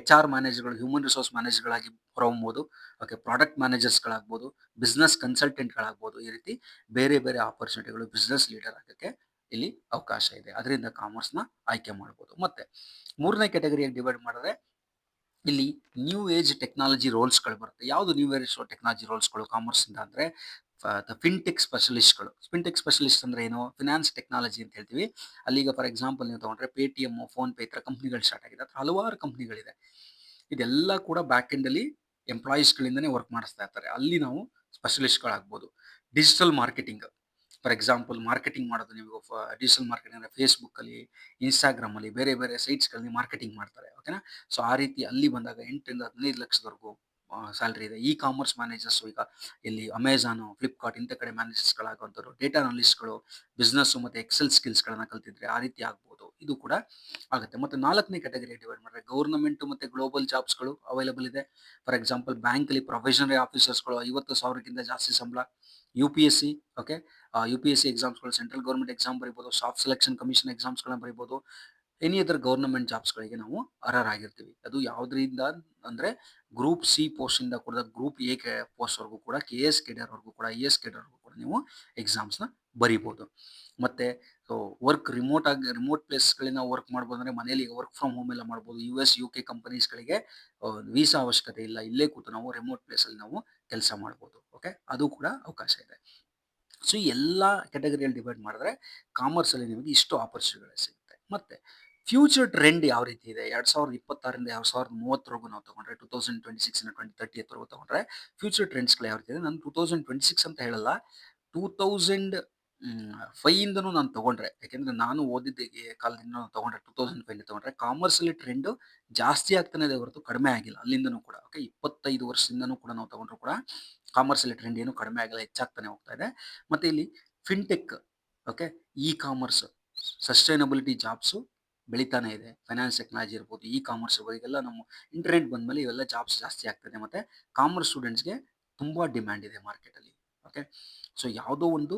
HR ಮ್ಯಾನೇಜರ್ಗಳು, ಹ್ಯೂಮನ್ ರಿಸೋರ್ಸ್ ಮ್ಯಾನೇಜರ್ಗಳಾಗಿ ಹೊರಹೊಮ್ಮಬಹುದು. ಓಕೆ ಪ್ರಾಡಕ್ಟ್ ಮ್ಯಾನೇಜರ್ಸ್ಗಳಾಗ್ಬೋದು, ಬಿಸ್ನೆಸ್ ಕನ್ಸಲ್ಟೆಂಟ್ಗಳಾಗ್ಬೋದು. ಈ ರೀತಿ ಬೇರೆ ಬೇರೆ ಆಪರ್ಚುನಿಟಿಗಳು ಬಿಸ್ನೆಸ್ ಲೀಡರ್ ಆಗೋಕ್ಕೆ ಇಲ್ಲಿ ಅವಕಾಶ ಇದೆ. ಅದರಿಂದ ಕಾಮರ್ಸ್ನ ಆಯ್ಕೆ ಮಾಡ್ಬೋದು. ಮತ್ತೆ 3ನೇ ಕ್ಯಾಟಗರಿಯಾಗಿ ಡಿವೈಡ್ ಮಾಡಿದ್ರೆ ಇಲ್ಲಿ ನ್ಯೂ ಏಜ್ ಟೆಕ್ನಾಲಜಿ ರೋಲ್ಸ್ಗಳು ಬರುತ್ತೆ. ಯಾವುದು ನ್ಯೂ ಏಜ್ ಟೆಕ್ನಾಲಜಿ ರೋಲ್ಸ್ಗಳು ಕಾಮರ್ಸಿಂದ ಅಂದರೆ ಫಿನ್ಟೆಕ್ ಸ್ಪೆಷಲಿಸ್ಟ್ಗಳು. ಫಿನ್ಟೆಕ್ ಸ್ಪೆಷಲಿಸ್ಟ್ ಅಂದರೆ ಏನು? ಫಿನಾನ್ಸ್ ಟೆಕ್ನಾಲಜಿ ಅಂತ ಹೇಳ್ತೀವಿ. ಅಲ್ಲಿಗ ಫಾರ್ ಎಕ್ಸಾಂಪಲ್ ನೀವು ತೊಗೊಂಡ್ರೆ ಪೇಟಿಎಮ್, ಫೋನ್ಪೇ ಈ ಥರ ಕಂಪ್ನಿಗಳು ಸ್ಟಾರ್ಟ್ ಆಗಿದೆ. ಅಥವಾ ಹಲವಾರು ಕಂಪ್ನಿಗಳಿದೆ. ಇದೆಲ್ಲ ಕೂಡ ಬ್ಯಾಕ್ ಎಂಡಲ್ಲಿ ಎಂಪ್ಲಾಯೀಸ್ಗಳಿಂದನೇ ವರ್ಕ್ ಮಾಡಿಸ್ತಾ ಇರ್ತಾರೆ. ಅಲ್ಲಿ ನಾವು ಸ್ಪೆಷಲಿಸ್ಟ್ಗಳಾಗ್ಬೋದು. Digital marketing for example marketing ಮಾಡೋದು, ನೀವು ಡಿಜಿಟಲ್ ಮಾರ್ಕೆಟಿಂಗ್ ಅಂದರೆ ಫೇಸ್ಬುಕ್ಕಲ್ಲಿ, ಇನ್ಸ್ಟಾಗ್ರಾಮಲ್ಲಿ ಬೇರೆ ಬೇರೆ ಸೈಟ್ಸ್ಗಳಲ್ಲಿ ಮಾರ್ಕೆಟಿಂಗ್ ಮಾಡ್ತಾರೆ. ಓಕೆನಾ? ಸೊ ಆ ರೀತಿ ಅಲ್ಲಿ ಬಂದಾಗ 8 ರಿಂದ 15 ಲಕ್ಷದವರೆಗೂ ಸ್ಯಾಲ್ರಿ ಇದೆ. ಕಾಮರ್ಸ್ ಮ್ಯಾನೇಜರ್ಸು ಈಗ ಇಲ್ಲಿ ಅಮೆಜಾನು, ಫ್ಲಿಪ್ಕಾರ್ಟ್ ಇಂಥ ಕಡೆ ಮ್ಯಾನೇಜರ್ಸ್ಗಳಾಗುವಂಥವ್ರು, ಡೇಟಾ ಅನಲಿಸ್ಟ್ಗಳು, ಬಿಸ್ನೆಸ್ಸು ಮತ್ತು ಎಕ್ಸೆಲ್ ಸ್ಕಿಲ್ಸ್ಗಳನ್ನ ಕಲ್ತಿದ್ರೆ ಆ ರೀತಿ ಆಗ್ಬೋದು. ಇದು ಕೂಡ ಆಗುತ್ತೆ. ಮತ್ತು 4ನೇ ಕ್ಯಾಟಗರಿ ಡಿವೈಡ್ ಮಾಡಿದ್ರೆ ಗೌರ್ನಮೆಂಟ್ ಮತ್ತು ಗ್ಲೋಬಲ್ ಜಾಬ್ಸ್ಗಳು ಅವೈಲೇಬಲ್ ಇದೆ. ಫಾರ್ ಎಕ್ಸಾಂಪಲ್ ಬ್ಯಾಂಕಲ್ಲಿ ಪ್ರೊಫೆಷನರಿ ಆಫೀಸರ್ಸ್ಗಳು 50,000ಕ್ಕಿಂತ ಜಾಸ್ತಿ ಸಂಬಳ. UPSC ಓಕೆ UPSC ಎಕ್ಸಾಮ್ಸ್ಗಳು, ಸೆಂಟ್ರಲ್ ಗೌರ್ಮೆಂಟ್ ಎಕ್ಸಾಮ್ ಬರಿಬೋದು, ಸ್ಟಾಫ್ ಸೆಲೆಕ್ಷನ್ ಕಮಿಷನ್ ಎಕ್ಸಾಮ್ಸ್ಗಳನ್ನ ಬರಿಬೋದು. ಎನಿ ಅದರ್ ಗೌರ್ನಮೆಂಟ್ ಜಾಬ್ಸ್ಗಳಿಗೆ ನಾವು ಅರ್ಹರಾಗಿರ್ತೀವಿ. ಅದು ಯಾವುದರಿಂದ ಅಂದರೆ ಗ್ರೂಪ್ ಸಿ ಪೋಸ್ಟಿಂದ ಕೂಡ ಗ್ರೂಪ್ ಎ ಪೋಸ್ಟ್ವರೆಗೂ ಕೂಡ KS ಕೆಡರ್ವರೆಗೂ ಕೂಡ IS ಕೆಡರ್ವರೆಗೂ ಕೂಡ ನೀವು ಎಕ್ಸಾಮ್ಸ್ನ ಬರಿಬೋದು. ಮತ್ತು ಸೊ ವರ್ಕ್ ರಿಮೋಟ್ ಪ್ಲೇಸ್ಗಳಿಂದ ವರ್ಕ್ ಮಾಡ್ಬೋದು. ಅಂದರೆ ಮನೇಲಿ ವರ್ಕ್ ಫ್ರಮ್ ಹೋಮ್ ಎಲ್ಲ ಮಾಡ್ಬೋದು. US UK ಕಂಪನೀಸ್ಗಳಿಗೆ ವೀಸಾ ಅವಶ್ಯಕತೆ ಇಲ್ಲ. ಇಲ್ಲೇ ಕೂತು ನಾವು ರಿಮೋಟ್ ಪ್ಲೇಸಲ್ಲಿ ನಾವು ಕೆಲಸ ಮಾಡ್ಬೋದು. ಓಕೆ ಅದು ಕೂಡ ಅವಕಾಶ ಇದೆ. ಸೊ ಈ ಎಲ್ಲ ಕ್ಯಾಟಗರಿಯಲ್ಲಿ ಡಿವೈಡ್ ಮಾಡಿದ್ರೆ ಕಾಮರ್ಸಲ್ಲಿ ನಿಮಗೆ ಇಷ್ಟು ಆಪರ್ಚುನಿಟಿಗಳು ಸಿಗುತ್ತೆ. ಮತ್ತು ಫ್ಯೂಚರ್ ಟ್ರೆಂಡ್ ಯಾವ ರೀತಿ ಇದೆ? 2026ರಿಂದ 2030ವರೆಗೂ ನಾವು ತೊಗೊಂಡ್ರೆ 2026 2030ವರೆಗೂ ತೊಗೊಂಡ್ರೆ ಫ್ಯೂಚರ್ ಟ್ರೆಂಡ್ಸ್ಗಳು ಯಾವ ರೀತಿ ಇದೆ? ನಾನು 2026 ಅಂತ ಹೇಳಲ್ಲ, 2005ಇಂದನೂ ನಾನು ತೊಗೊಂಡ್ರೆ, ಯಾಕೆಂದರೆ ನಾನು ಓದಿದ್ದ ಕಾಲದಿಂದ ತೊಗೊಂಡ್ರೆ 2005 ತೊಗೊಂಡ್ರೆ ಕಾಮರ್ಸಲ್ಲಿ ಟ್ರೆಂಡು ಜಾಸ್ತಿ ಆಗ್ತಾನೆ ಇದೆ ಹೊರತು ಕಡಿಮೆ ಆಗಿಲ್ಲ ಅಲ್ಲಿಂದನೂ ಕೂಡ. ಓಕೆ 25 ವರ್ಷದಿಂದನೂ ಕೂಡ ನಾವು ತೊಗೊಂಡ್ರು ಕೂಡ ಕಾಮರ್ಸಲ್ಲಿ ಟ್ರೆಂಡ್ ಏನು ಕಡಿಮೆ ಆಗಿಲ್ಲ, ಹೆಚ್ಚಾಗ್ತಾನೆ ಹೋಗ್ತಾ ಇದೆ. ಮತ್ತು ಇಲ್ಲಿ fintech okay commerce, sustainability jobs ಬೆಳಿತಾನೆ ಇದೆ. ಫೈನಾನ್ಸ್ ಟೆಕ್ನಾಲಜಿ ಇರ್ಬೋದು, ಕಾಮರ್ಸ್ ಇರ್ಬೋದು, ಇದೆಲ್ಲ ನಮ್ಮ ಇಂಟರ್ನೆಟ್ ಬಂದಮೇಲೆ ಇವೆಲ್ಲ ಜಾಬ್ಸ್ ಜಾಸ್ತಿ ಆಗ್ತದೆ. ಮತ್ತು ಕಾಮರ್ಸ್ ಸ್ಟೂಡೆಂಟ್ಸ್ಗೆ ತುಂಬ ಡಿಮ್ಯಾಂಡ್ ಇದೆ ಮಾರ್ಕೆಟಲ್ಲಿ. ಓಕೆ ಸೊ ಯಾವುದೋ ಒಂದು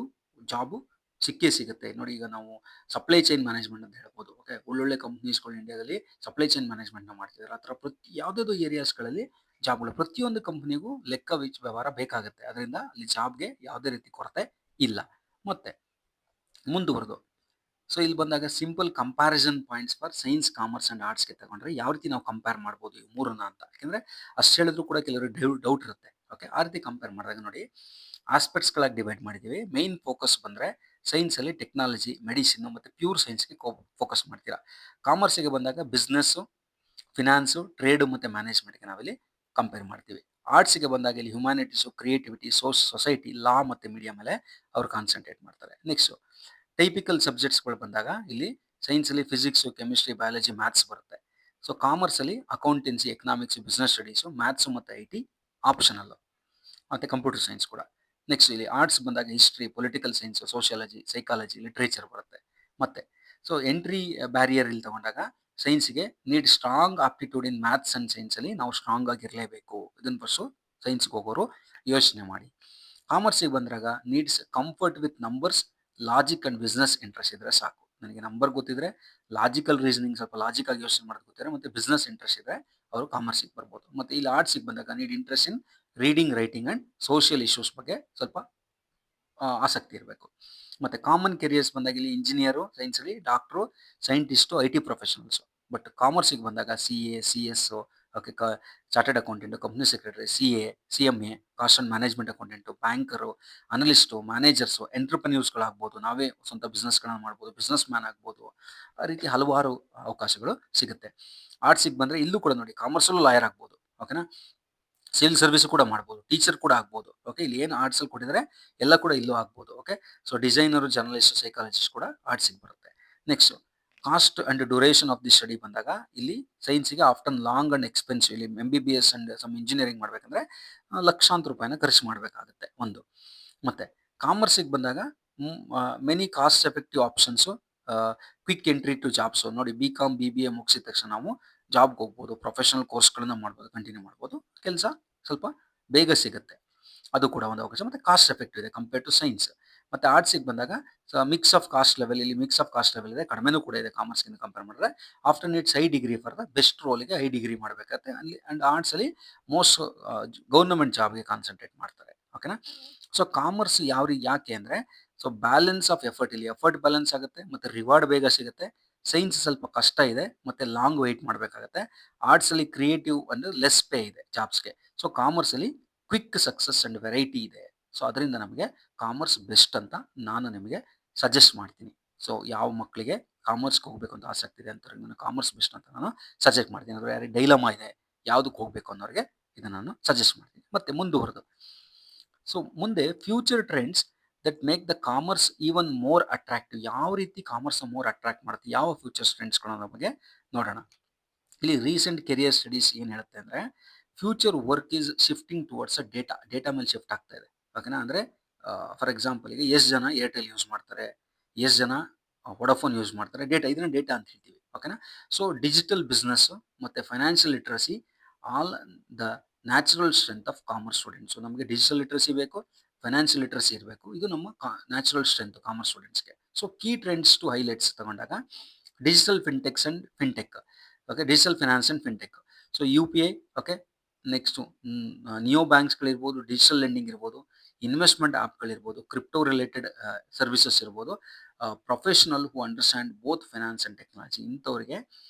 ಜಾಬು ಸಿಕ್ಕೇ ಸಿಗುತ್ತೆ. ನೋಡಿ, ಈಗ ನಾವು ಸಪ್ಲೈ ಚೈನ್ ಮ್ಯಾನೇಜ್ಮೆಂಟ್ ಅಂತ ಹೇಳ್ಬೋದು. ಓಕೆ ಒಳ್ಳೊಳ್ಳೆ ಕಂಪ್ನೀಸ್ಗಳು ಇಂಡಿಯಾದಲ್ಲಿ ಸಪ್ಲೈ ಚೈನ್ ಮ್ಯಾನೇಜ್ಮೆಂಟ್ನ ಮಾಡ್ತಿದ್ದಾರೆ. ಆ ಥರ ಯಾವುದಾದ್ರು ಏರಿಯಾಸ್ಗಳಲ್ಲಿ ಜಾಬ್ಗಳು ಪ್ರತಿಯೊಂದು ಕಂಪ್ನಿಗೂ ಲೆಕ್ಕ ವ್ಯವಹಾರ ಬೇಕಾಗುತ್ತೆ. ಅದರಿಂದ ಅಲ್ಲಿ ಜಾಬ್ಗೆ ಯಾವುದೇ ರೀತಿ ಕೊರತೆ ಇಲ್ಲ. ಮತ್ತು ಮುಂದುವರೆದು ಸೊ ಇಲ್ಲಿ ಬಂದಾಗ simple comparison points for science, commerce and ಆರ್ಟ್ಸ್ಗೆ ತಗೊಂಡ್ರೆ ಯಾವ ರೀತಿ ನಾವು ಕಂಪೇರ್ ಮಾಡ್ಬೋದು ಈ ಮೂರನ್ನ ಅಂತ. ಯಾಕೆಂದರೆ ಅಷ್ಟು ಹೇಳಿದ್ರು ಕೂಡ ಕೆಲವರು ಡೌಟ್ ಇರುತ್ತೆ. ಓಕೆ ಆ ರೀತಿ ಕಂಪೇರ್ ಮಾಡಿದಾಗ ನೋಡಿ, ಆಸ್ಪೆಕ್ಟ್ಸ್ಗಳಾಗಿ ಡಿವೈಡ್ ಮಾಡಿದ್ದೀವಿ. ಮೈನ್ ಫೋಕಸ್ ಬಂದರೆ ಸೈನ್ಸಲ್ಲಿ ಟೆಕ್ನಾಲಜಿ, ಮೆಡಿಸಿನ್ನು ಮತ್ತು ಪ್ಯೂರ್ ಸೈನ್ಸ್ಗೆ ಫೋಕಸ್ ಮಾಡ್ತೀರಾ. ಕಾಮರ್ಸಿಗೆ ಬಂದಾಗ ಬಿಸ್ನೆಸ್ಸು, ಫಿನಾನ್ಸು, ಟ್ರೇಡು ಮತ್ತು ಮ್ಯಾನೇಜ್ಮೆಂಟ್ಗೆ ನಾವಿಲ್ಲಿ ಕಂಪೇರ್ ಮಾಡ್ತೀವಿ. ಆರ್ಟ್ಸಿಗೆ ಬಂದಾಗ ಇಲ್ಲಿ ಹ್ಯುಮ್ಯಾನಿಟೀಸು, ಕ್ರಿಯೇಟಿವಿಟಿ, ಸೊಸೈಟಿ, ಲಾ ಮತ್ತು ಮೀಡಿಯಾ ಮೇಲೆ ಅವರು ಕಾನ್ಸಂಟ್ರೇಟ್ ಮಾಡ್ತಾರೆ. ನೆಕ್ಸ್ಟು ಟೈಪಿಕಲ್ ಸಬ್ಜೆಕ್ಟ್ಸ್ಗಳು ಬಂದಾಗ ಇಲ್ಲಿ ಸೈನ್ಸಲ್ಲಿ ಫಿಸಿಕ್ಸು, ಕೆಮಿಸ್ಟ್ರಿ, ಬಯಾಲಜಿ, ಮ್ಯಾಥ್ಸ್ ಬರುತ್ತೆ. ಸೊ ಕಾಮರ್ಸಲ್ಲಿ accountancy, economics, business studies, maths ಮತ್ತು IT ಆಪ್ಷನಲ್ಲು, ಮತ್ತು ಕಂಪ್ಯೂಟರ್ ಸೈನ್ಸ್ ಕೂಡ. ನೆಕ್ಸ್ಟ್ ಇಲ್ಲಿ ಆರ್ಟ್ಸ್ ಬಂದಾಗ history, political science, sociology, psychology, literature ಬರುತ್ತೆ. ಮತ್ತು ಸೊ ಎಂಟ್ರಿ ಬ್ಯಾರಿಯರ್ ಇಲ್ಲಿ ತಗೊಂಡಾಗ ಸೈನ್ಸ್ಗೆ need strong aptitude in maths and ಸೈನ್ಸಲ್ಲಿ ನಾವು ಸ್ಟ್ರಾಂಗ್ ಆಗಿರಲೇಬೇಕು. ಇದನ್ನು ಫಸ್ಟು ಸೈನ್ಸ್ಗೆ ಹೋಗೋರು ಯೋಚನೆ ಮಾಡಿ. ಕಾಮರ್ಸಿಗೆ ಬಂದಾಗ needs comfort with numbers, logic and business interest ಇದ್ದರೆ ಸಾಕು. ನನಗೆ ನಂಬರ್ ಗೊತ್ತಿದ್ರೆ, ಲಾಜಿಕಲ್ ರೀಸನಿಂಗ್ ಸ್ವಲ್ಪ ಲಾಜಿಕಾಗಿ ಯೋಚನೆ ಮಾಡೋದು ಗೊತ್ತಿದ್ರೆ, ಮತ್ತು ಬಿಸ್ನೆಸ್ ಇಂಟ್ರೆಸ್ಟ್ ಇದ್ದರೆ ಅವರು ಕಾಮರ್ಸಿಗೆ ಬರ್ಬೋದು. ಮತ್ತು ಇಲ್ಲಿ ಆರ್ಟ್ಸಿಗೆ ಬಂದಾಗ need interest in reading, writing and social issues ಬಗ್ಗೆ ಸ್ವಲ್ಪ ಆಸಕ್ತಿ ಇರಬೇಕು. ಮತ್ತು ಕಾಮನ್ ಕೆರಿಯರ್ಸ್ ಬಂದಾಗ ಇಲ್ಲಿ ಇಂಜಿನಿಯರು ಸೈನ್ಸಲ್ಲಿ, doctor, scientist, IT professionals. But ಕಾಮರ್ಸಿಗೆ ಬಂದಾಗ CA, CS, okay chartered accountant, company secretary, CA, CMA, cost and management accountant, banker, analyst, managers, ಎಂಟ್ರಪ್ರನ್ಯೂರ್ಸ್ಗಳಾಗ್ಬೋದು, ನಾವೇ ಸ್ವಂತ ಬಿಸ್ನೆಸ್ಗಳನ್ನ ಮಾಡ್ಬೋದು, ಬಿಸ್ನೆಸ್ ಮ್ಯಾನ್ ಆಗ್ಬೋದು. ಆ ರೀತಿ ಹಲವಾರು ಅವಕಾಶಗಳು ಸಿಗುತ್ತೆ. ಆರ್ಟ್ಸಿಗೆ ಬಂದರೆ ಇಲ್ಲೂ ಕೂಡ ನೋಡಿ, ಕಾಮರ್ಸಲ್ಲೂ ಲಾಯರ್ ಆಗ್ಬೋದು. ಓಕೆನಾ? ಸಿವಿಲ್ ಸರ್ವಿಸ್ ಕೂಡ ಮಾಡ್ಬೋದು, ಟೀಚರ್ ಕೂಡ ಆಗ್ಬೋದು. ಓಕೆ ಇಲ್ಲಿ ಏನು ಆರ್ಟ್ಸಲ್ಲಿ ಕೊಟ್ಟಿದ್ದಾರೆ ಎಲ್ಲ ಕೂಡ ಇಲ್ಲೂ ಆಗ್ಬೋದು. Okay so designer, journalist, psychologist ಕೂಡ ಆರ್ಟ್ಸಿಗೆ ಬರುತ್ತೆ. Next cost and duration of the study ಬಂದಾಗ ಇಲ್ಲಿ ಸೈನ್ಸಿಗೆ ಆಫ್ಟನ್ ಲಾಂಗ್ ಆ್ಯಂಡ್ ಎಕ್ಸ್ಪೆನ್ಸಿವ್. ಇಲ್ಲಿ MBBS ಆ್ಯಂಡ್ ಸಮ್ ಇಂಜಿನಿಯರಿಂಗ್ ಮಾಡಬೇಕಂದ್ರೆ ಲಕ್ಷಾಂತರ ರೂಪಾಯಿನ ಖರ್ಚು ಮಾಡಬೇಕಾಗುತ್ತೆ ಒಂದು. ಮತ್ತು ಕಾಮರ್ಸಿಗೆ ಬಂದಾಗ many cost effective options, quick entry to jobs. ನೋಡಿ BCom BBA ಮುಗಿಸಿದ ತಕ್ಷಣ ನಾವು ಜಾಬ್ಗೆ ಹೋಗ್ಬೋದು, ಪ್ರೊಫೆಷನಲ್ ಕೋರ್ಸ್ಗಳನ್ನ ಮಾಡ್ಬೋದು, ಕಂಟಿನ್ಯೂ ಮಾಡ್ಬೋದು, ಕೆಲಸ ಸ್ವಲ್ಪ ಬೇಗ ಸಿಗುತ್ತೆ. ಅದು ಕೂಡ ಒಂದು ಅವಕಾಶ. ಮತ್ತು ಕಾಸ್ಟ್ ಎಫೆಕ್ಟಿವ್ ಇದೆ ಕಂಪೇರ್ ಟು ಸೈನ್ಸ್. ಮತ್ತು ಆರ್ಟ್ಸಿಗೆ ಬಂದಾಗ ಮಿಕ್ಸ್ ಆಫ್ ಕಾಸ್ಟ್ ಲೆವೆಲ್, ಇಲ್ಲಿ ಮಿಕ್ಸ್ ಆಫ್ ಕಾಸ್ಟ್ ಲೆವೆಲ್ ಇದೆ, ಕಡಿಮೆನೂ ಕೂಡ ಇದೆ ಕಾಮರ್ಸ್ಗಿಂತ ಕಂಪೇರ್ ಮಾಡಿದ್ರೆ. After needs high degree for the best ರೋಲಿಗೆ ಹೈ ಡಿಗ್ರಿ ಮಾಡಬೇಕಾಗುತ್ತೆ ಅಲ್ಲಿ. ಆ್ಯಂಡ್ ಆರ್ಟ್ಸಲ್ಲಿ ಮೋಸ್ಟ್ ಗೌರ್ನಮೆಂಟ್ ಜಾಬ್ಗೆ ಕಾನ್ಸಂಟ್ರೇಟ್ ಮಾಡ್ತಾರೆ. ಓಕೆನಾ. ಸೊ ಕಾಮರ್ಸ್ ಯಾಕೆ ಅಂದರೆ, ಸೊ ಬ್ಯಾಲೆನ್ಸ್ ಆಫ್ ಎಫರ್ಟ್, ಇಲ್ಲಿ ಎಫರ್ಟ್ ಬ್ಯಾಲೆನ್ಸ್ ಆಗುತ್ತೆ ಮತ್ತು ರಿವಾರ್ಡ್ ಬೇಗ ಸಿಗುತ್ತೆ. ಸೈನ್ಸ್ ಸ್ವಲ್ಪ ಕಷ್ಟ ಇದೆ ಮತ್ತು ಲಾಂಗ್ ವೆಯ್ಟ್ ಮಾಡಬೇಕಾಗತ್ತೆ. ಆರ್ಟ್ಸಲ್ಲಿ ಕ್ರಿಯೇಟಿವ್ ಅಂದರೆ ಲೆಸ್ ಪೇ ಇದೆ ಜಾಬ್ಸ್ಗೆ. ಸೊ ಕಾಮರ್ಸಲ್ಲಿ ಕ್ವಿಕ್ ಸಕ್ಸಸ್ ಆ್ಯಂಡ್ ವೆರೈಟಿ ಇದೆ. ಸೊ ಅದರಿಂದ ನಮಗೆ ಕಾಮರ್ಸ್ ಬೆಸ್ಟ್ ಅಂತ ನಾನು ನಿಮಗೆ ಸಜೆಸ್ಟ್ ಮಾಡ್ತೀನಿ. ಸೊ ಯಾವ ಮಕ್ಕಳಿಗೆ ಕಾಮರ್ಸ್ಗೆ ಹೋಗಬೇಕು ಅಂತ ಆಸಕ್ತಿ ಇದೆ ಅಂಥವ್ರಿಗೆ ನಾನು ಕಾಮರ್ಸ್ ಬೆಸ್ಟ್ ಅಂತ ನಾನು ಸಜೆಸ್ಟ್ ಮಾಡ್ತೀನಿ. ಅಂದರೆ ಯಾರಿಗೆ ಡೈಲಮಾ ಇದೆ ಯಾವುದಕ್ಕೆ ಹೋಗಬೇಕು ಅನ್ನೋರಿಗೆ ಇದನ್ನು ನಾನು ಸಜೆಸ್ಟ್ ಮಾಡ್ತೀನಿ. ಮತ್ತು ಮುಂದುವರೆದು, ಸೊ ಮುಂದೆ future trends that make the commerce even more attractive, ಯಾವ ರೀತಿ ಕಾಮರ್ಸ್ನ ಮೋರ್ ಅಟ್ರಾಕ್ಟ್ ಮಾಡುತ್ತೆ, ಯಾವ ಫ್ಯೂಚರ್ಸ್ ಟ್ರೆಂಡ್ಸ್ಗಳನ್ನ ಬಗ್ಗೆ ನೋಡೋಣ. ಇಲ್ಲಿ ರೀಸೆಂಟ್ ಕೆರಿಯರ್ ಸ್ಟಡೀಸ್ ಏನು ಹೇಳುತ್ತೆ ಅಂದರೆ, future work is shifting towards data ಮೇಲೆ ಶಿಫ್ಟ್ ಆಗ್ತಾ ಇದೆ. ಓಕೆನಾ. ಅಂದರೆ ಫಾರ್ ಎಕ್ಸಾಂಪಲ್ ಈಗ ಎಷ್ಟು ಜನ ಏರ್ಟೆಲ್ ಯೂಸ್ ಮಾಡ್ತಾರೆ, ಎಷ್ಟು ಜನ ವೊಡಾಫೋನ್ ಯೂಸ್ ಮಾಡ್ತಾರೆ, ಇದನ್ನ ಡೇಟಾ ಅಂತ ಹೇಳ್ತೀವಿ. ಓಕೆನಾ. ಸೊ ಡಿಜಿಟಲ್ ಬಿಸ್ನೆಸ್ ಮತ್ತು financial literacy all the natural strength of commerce students. So ನಮಗೆ ಡಿಜಿಟಲ್ ಲಿಟ್ರಸಿ ಬೇಕು, ಫೈನಾನ್ಷಿಯಲ್ ಲಿಟ್ರಸಿ ಇರಬೇಕು, ಇದು ನಮ್ಮ ನ್ಯಾಚುರಲ್ ಸ್ಟ್ರೆಂತ್ ಕಾಮರ್ಸ್ ಸ್ಟೂಡೆಂಟ್ಸ್ಗೆ. So key trends to highlights ತಗೊಂಡಾಗ digital fintechs and fintech, okay, digital finance and fintech. So U P I, okay, next neo ಬ್ಯಾಂಕ್ಸ್ಗಳಿರ್ಬೋದು, digital lending ಇರ್ಬೋದು, investment ಆ್ಯಪ್ಗಳಿರ್ಬೋದು, crypto related services ಇರ್ಬೋದು, professional who understand both finance and technology, ಇಂಥವ್ರಿಗೆ